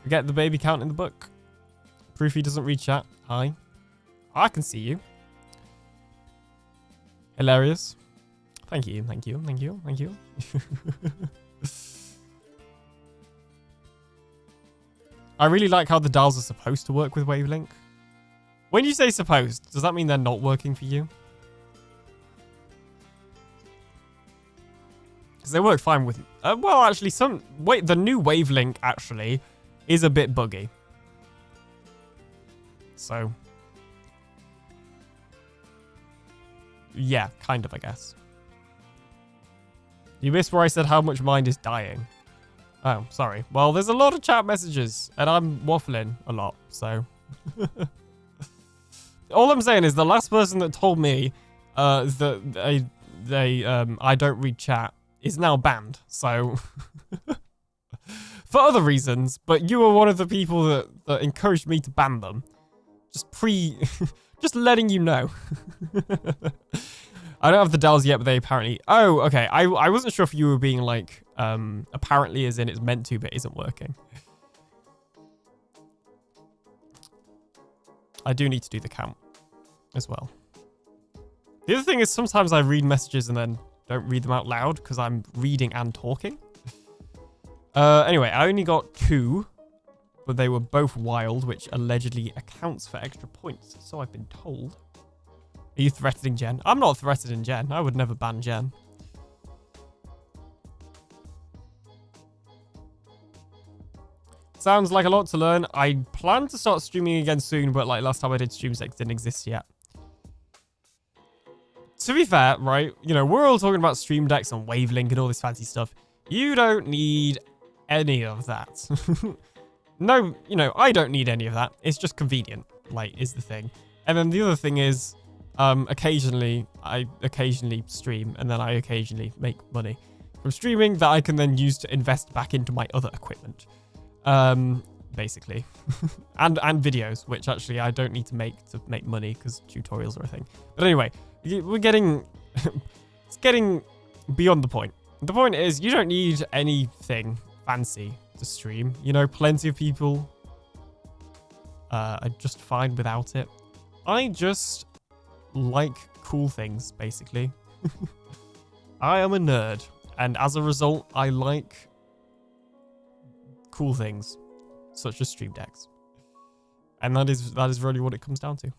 Forget the baby count in the book. Proofy doesn't read chat. Hi. I can see you. Hilarious. Thank you, thank you, thank you, thank you. I really like how the dials are supposed to work with Wavelink. When you say supposed, does that mean they're not working for you? Because they work fine with... well, actually, the new Wavelink, actually, is a bit buggy. So... yeah, kind of, I guess. You missed where I said how much mind is dying. Oh, sorry. Well, there's a lot of chat messages, and I'm waffling a lot, so... All I'm saying is the last person that told me that I don't read chat is now banned, so... For other reasons, but you were one of the people that encouraged me to ban them. Just letting you know. I don't have the dials yet, but they apparently... Oh, okay. I wasn't sure if you were being like, apparently as in it's meant to, but isn't working. I do need to do the count as well. The other thing is sometimes I read messages and then don't read them out loud because I'm reading and talking. Anyway, I only got 2, but they were both wild, which allegedly accounts for extra points. So I've been told. Are you threatening Jen? I'm not threatening Jen. I would never ban Jen. Sounds like a lot to learn. I plan to start streaming again soon, but like last time I did streams, it didn't exist yet. To be fair, right, you know, we're all talking about stream decks and Wavelink and all this fancy stuff. You don't need any of that. No, you know, I don't need any of that. It's just convenient, like, is the thing. And then the other thing is, occasionally, I stream, and then I occasionally make money from streaming that I can then use to invest back into my other equipment. Basically. and videos, which actually I don't need to make money because tutorials are a thing. But anyway, we're getting... it's getting beyond the point. The point is, you don't need anything fancy to stream. You know, plenty of people are just fine without it. I just like cool things, basically. I am a nerd, and as a result, I like cool things, such as stream decks. And that is really what it comes down to.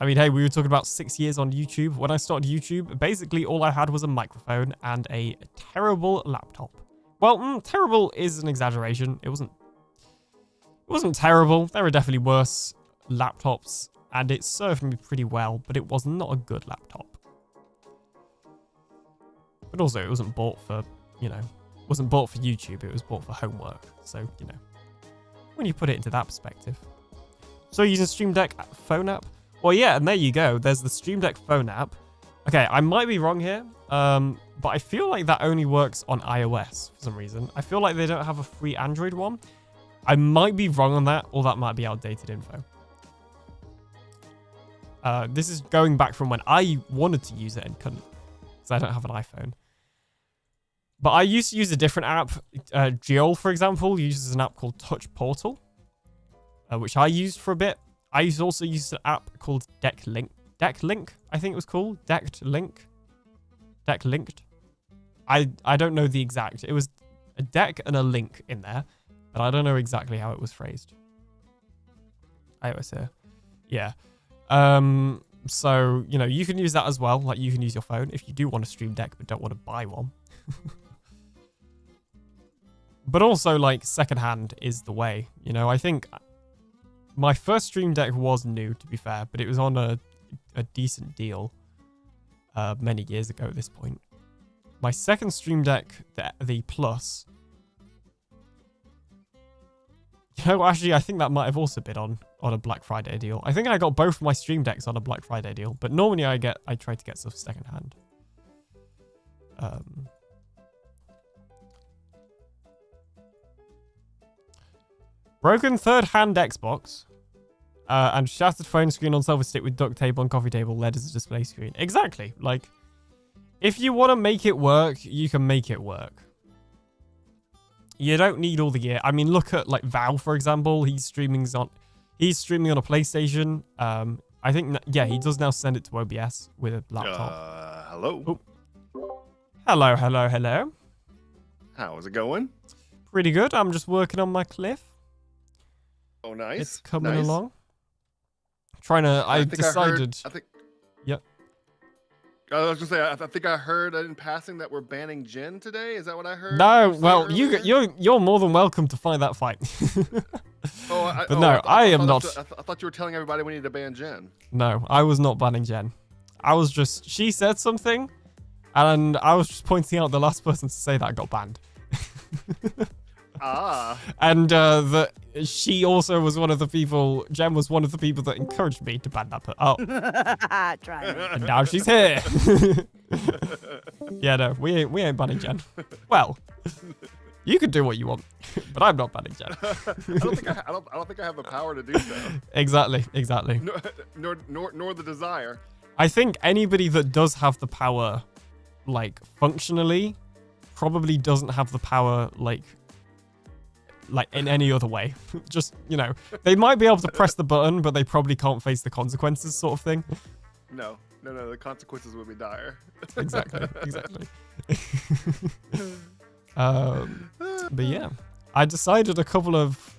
I mean, hey, we were talking about 6 years on YouTube. When I started YouTube, basically all I had was a microphone and a terrible laptop. Well, terrible is an exaggeration. It wasn't terrible. There were definitely worse laptops, and it served me pretty well, but it was not a good laptop. But also, it wasn't bought for, you know, it wasn't bought for YouTube. It was bought for homework. So, you know, when you put it into that perspective. So using Stream Deck phone app? Well, yeah, and there you go. There's the Stream Deck phone app. Okay, I might be wrong here, but I feel like that only works on iOS for some reason. I feel like they don't have a free Android one. I might be wrong on that, or that might be outdated info. This is going back from when I wanted to use it and couldn't, because I don't have an iPhone. But I used to use a different app. Geol, for example, uses an app called Touch Portal, which I used for a bit. I also used an app called Decklink, I think it was called. Decklinked. I don't know the exact. It was a deck and a link in there, but I don't know exactly how it was phrased. iOS here. Yeah. So, you know, you can use that as well. Like, you can use your phone if you do want a Stream Deck but don't want to buy one. But also, like, secondhand is the way. You know, I think my first Stream Deck was new, to be fair, but it was on a decent deal many years ago at this point. My second Stream Deck, the Plus, you know, actually, I think that might have also been on a Black Friday deal. I think I got both my Stream Decks on a Black Friday deal, but normally I try to get stuff secondhand. Broken third-hand Xbox and shattered phone screen on silver stick with duct tape on coffee table led as a display screen. Exactly. Like, if you want to make it work, you can make it work. You don't need all the gear. I mean, look at like Val, for example. He's streaming on a PlayStation. I think yeah, he does now send it to OBS with a laptop. Hello. Oh. Hello. How's it going? Pretty good. I'm just working on my cliff. Oh, nice. It's coming along. Trying to. I decided. Yep. I was gonna say. I think I heard in passing that we're banning Jen today. Is that what I heard? No. Well, you're more than welcome to fight that fight. I am not. I thought you were telling everybody we need to ban Jen. No, I was not banning Jen. I was just. She said something, and I was just pointing out the last person to say that got banned. And that she also was one of the people. Jen was one of the people that encouraged me to ban that. Oh, Try it. and now she's here. Yeah, no, we ain't banning Jen. Well, you can do what you want, but I'm not banning Jen. I don't think I have the power to do so. Exactly. Nor the desire. I think anybody that does have the power, like functionally, probably doesn't have the power like in any other way. Just, you know, they might be able to press the button, but they probably can't face the consequences, sort of thing. No, the consequences would be dire. Exactly. But yeah, I decided a couple of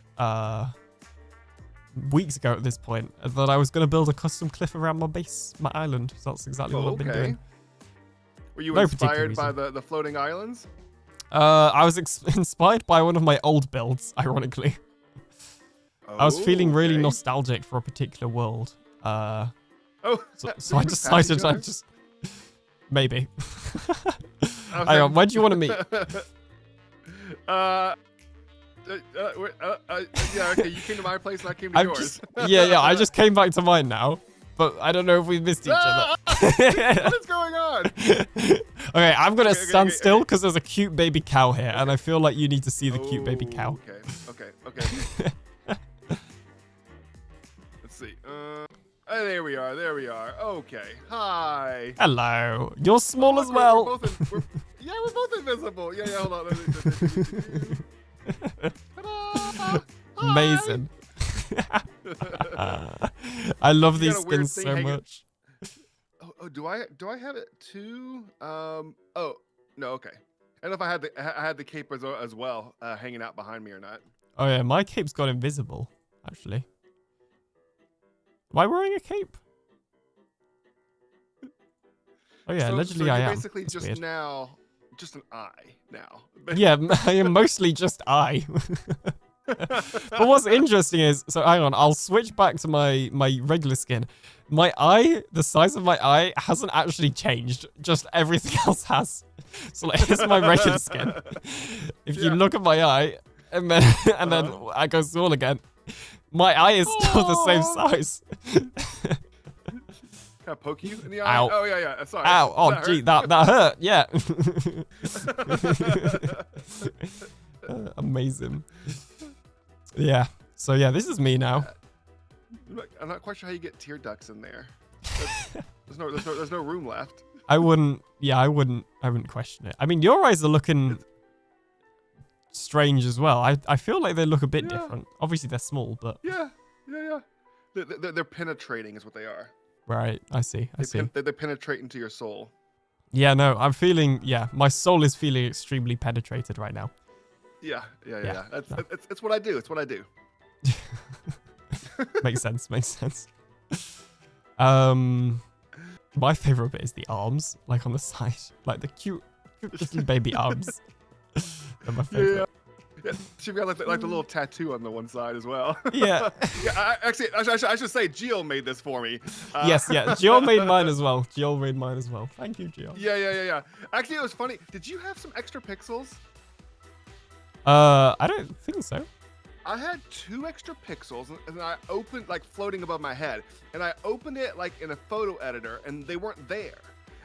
weeks ago at this point that I was going to build a custom cliff around my base, my island. So that's exactly what I've been doing. Were you inspired by the floating islands? I was inspired by one of my old builds, ironically. I was feeling really nostalgic for a particular world. So I decided I'd just... Maybe. Hang on, where do you want to meet? Yeah, okay, you came to my place and I came to yours. Yeah, I just came back to mine now. But I don't know if we missed each other. What is going on? Okay, I'm going to stand still because there's a cute baby cow here. And I feel like you need to see the cute baby cow. Okay. Let's see. There we are. Okay. Hi. Hello. You're small as well. We're both invisible. Yeah, hold on. Amazing. I love these skins so much. Oh, do I have it too? Oh no, okay. I don't know if I had the cape as well, hanging out behind me or not. Oh yeah, my cape's got invisible, actually. Am I wearing a cape? Oh yeah, So allegedly you're I am. basically That's just weird. now, just an eye now. Yeah, I am mostly just I. But what's interesting is, so hang on, I'll switch back to my regular skin. My eye, the size of my eye hasn't actually changed. Just everything else has. So like, here's my regular skin. If you look at my eye, and then I go small again, my eye is still the same size. Can I poke you in the eye? Ow. Oh yeah. Sorry. Ow! Oh Does gee, hurt? that hurt. Yeah. Amazing. Yeah. So yeah, this is me now. I'm not quite sure how you get tear ducts in there. There's no room left. I wouldn't question it. I mean, your eyes are looking strange as well. I feel like they look a bit different. Obviously, they're small, but Yeah. They're penetrating is what they are. right. I see. They penetrate into your soul. Yeah, no, I'm feeling. Yeah, my soul is feeling extremely penetrated right now. Yeah. Yeah, It's what I do. It's what I do. Makes sense. My favorite bit is the arms, like on the side, like the cute little baby arms. They're my favorite. Yeah. She's got like the little tattoo on the one side as well. Yeah. Yeah. I should say Gio made this for me. Yes. Gio made mine as well. Thank you, Gio. Yeah. Actually, it was funny. Did you have some extra pixels? I don't think so. I had 2 extra pixels, and I opened like floating above my head, and I opened it like in a photo editor, and they weren't there.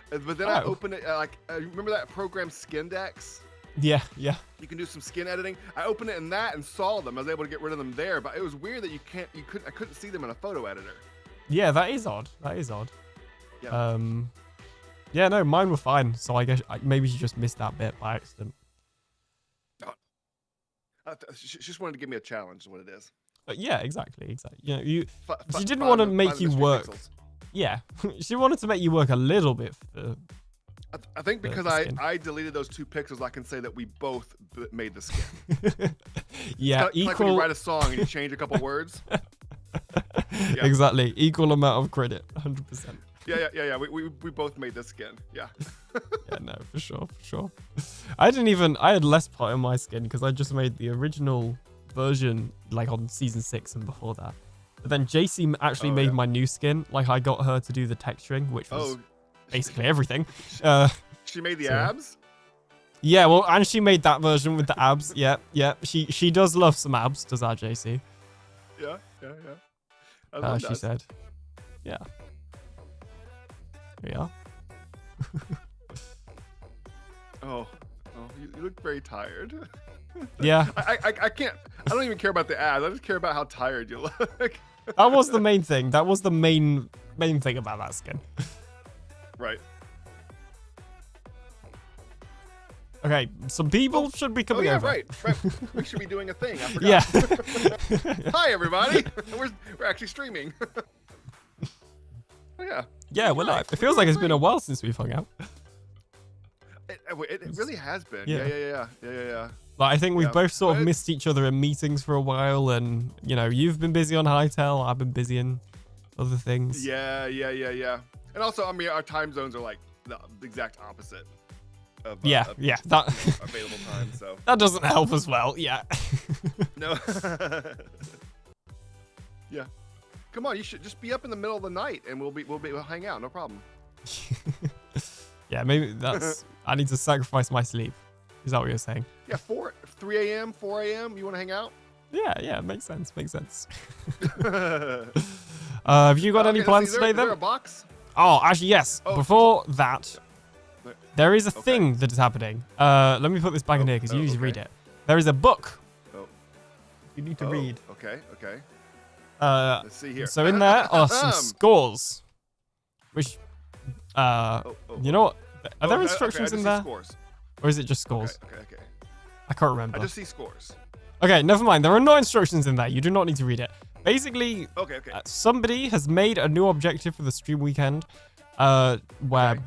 But then I opened it remember that program Skindex? Yeah. You can do some skin editing. I opened it in that and saw them. I was able to get rid of them there, but it was weird that I couldn't see them in a photo editor. Yeah, that is odd. Yeah. Yeah, no, mine were fine. So I guess maybe you just missed that bit by accident. She just wanted to give me a challenge, is what it is. Yeah, exactly. You know, she didn't find want to the- make find the you mystery work. pixels. Yeah, she wanted to make you work a little bit. I think because the skin. I deleted those 2 pixels, I can say that we both made the skin. Yeah, It's like when you write a song and you change a couple words. Yeah. Exactly, equal amount of credit, 100%. Yeah. We both made this skin. Yeah. Yeah, no, for sure. I had less part in my skin because I just made the original version like on season 6 and before that. But then JC actually made my new skin. Like I got her to do the texturing, which was basically everything. She made the abs? Yeah, well, and she made that version with the abs. Yeah. She does love some abs, does our JC? Yeah. She said. Yeah. Here we are. Oh, you look very tired. Yeah. I don't even care about the abs. I just care about how tired you look. That was the main thing. That was the main thing about that skin. Right. Okay, some people should be coming over. Right. We should be doing a thing. I forgot. Yeah. Hi, everybody. We're actually streaming. Oh, yeah. Yeah, we're live. It feels like it's been a while since we've hung out. It really has been. Yeah. Yeah. Like, I think we've both sort of But- missed each other in meetings for a while, and you know, you've been busy on Hightail, I've been busy in other things. Yeah. And also, I mean, our time zones are like the exact opposite of Yeah, of that available time. So that doesn't help as well. Yeah. no. Yeah. Come on, you should just be up in the middle of the night, and we'll hang out. No problem. Yeah, maybe that's. I need to sacrifice my sleep. Is that what you're saying? Yeah, 3 a.m., 4 a.m. You want to hang out? Yeah, makes sense. Have you got any plans today Is there then? a box? Oh, actually, yes. Oh, Before that, there is a Okay. thing that is happening. Let me put this back in here because you need to read it. There is a book. Oh. You need to read. Okay. Let's see here. So in there are some scores, which, you know what? Are there instructions in there? Scores. Or is it just scores? Okay. I can't remember. I just see scores. Okay, never mind. There are no instructions in there. You do not need to read it. Basically, Okay. somebody has made a new objective for the stream weekend, where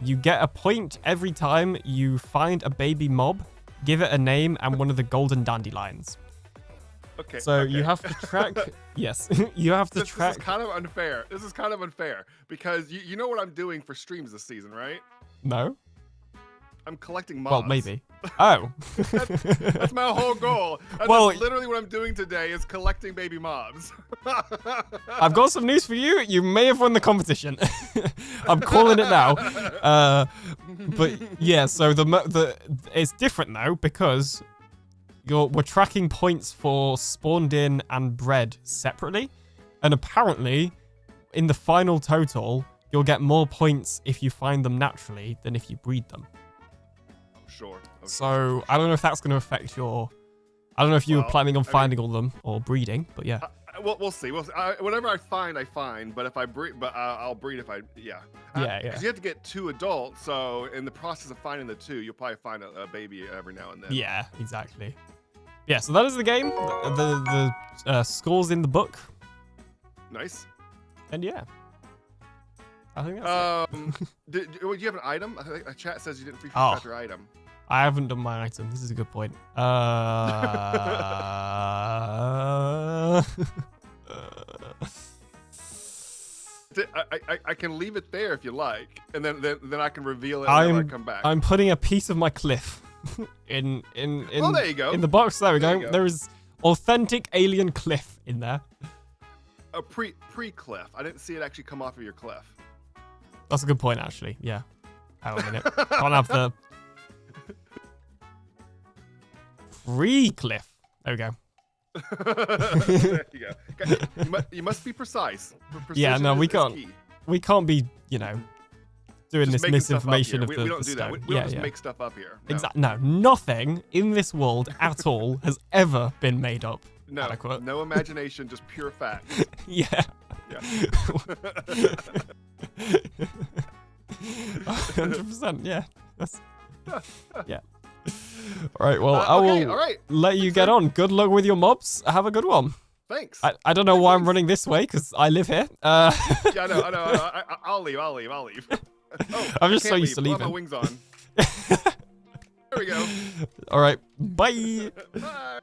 you get a point every time you find a baby mob, give it a name, and one of the golden dandelions. Okay. So you okay. have to track. Yes, you have to track. This is kind of unfair. This is kind of unfair because you know what I'm doing for streams this season, right? No. I'm collecting mobs. Well, maybe. Oh. That's my whole goal. That's literally what I'm doing today is collecting baby mobs. I've got some news for you. You may have won the competition. I'm calling it now. But yeah, so it's different now because we're tracking points for spawned in and bred separately, and apparently, in the final total, you'll get more points if you find them naturally than if you breed them. Sure. Okay. So I don't know if that's going to affect your. I don't know if you were planning on finding all of them or breeding, but yeah. We'll see. Whatever I find, I find. But if I breed, I'll breed if I. Yeah. Yeah. Because you have to get 2 adults. So in the process of finding the 2, you'll probably find a baby every now and then. Yeah. Exactly. Yeah. So that is the game. The scores in the book. Nice. And yeah. I think that's do you have an item? I think the chat says you didn't free your item. I haven't done my item. This is a good point. I can leave it there if you like, and then I can reveal it when I come back. I'm putting a piece of my cliff in well, there you go. In the box. There we There go. There is authentic alien cliff in there. A pre-cliff. I didn't see it actually come off of your cliff. That's a good point, actually. Yeah. Hang on a minute. Can't have the pre-cliff. There we go. There you go. You must be precise. Yeah, no, we can't be, doing just this misinformation of we the don't do that. stone. We don't just make stuff up here. No. Exactly. No, nothing in this world at all has ever been made up. No, adequate. No imagination, just pure facts. Yeah. Yeah. 100%. Yeah. Yeah. All right. Well, I will let you get on. Good luck with your mobs. Have a good one. Thanks. I don't know why I'm running this way because I live here. Yeah, I know. I'll leave. Oh, I'm just so used to leaving. I'll have my wings on. There we go. All right. Bye. Bye.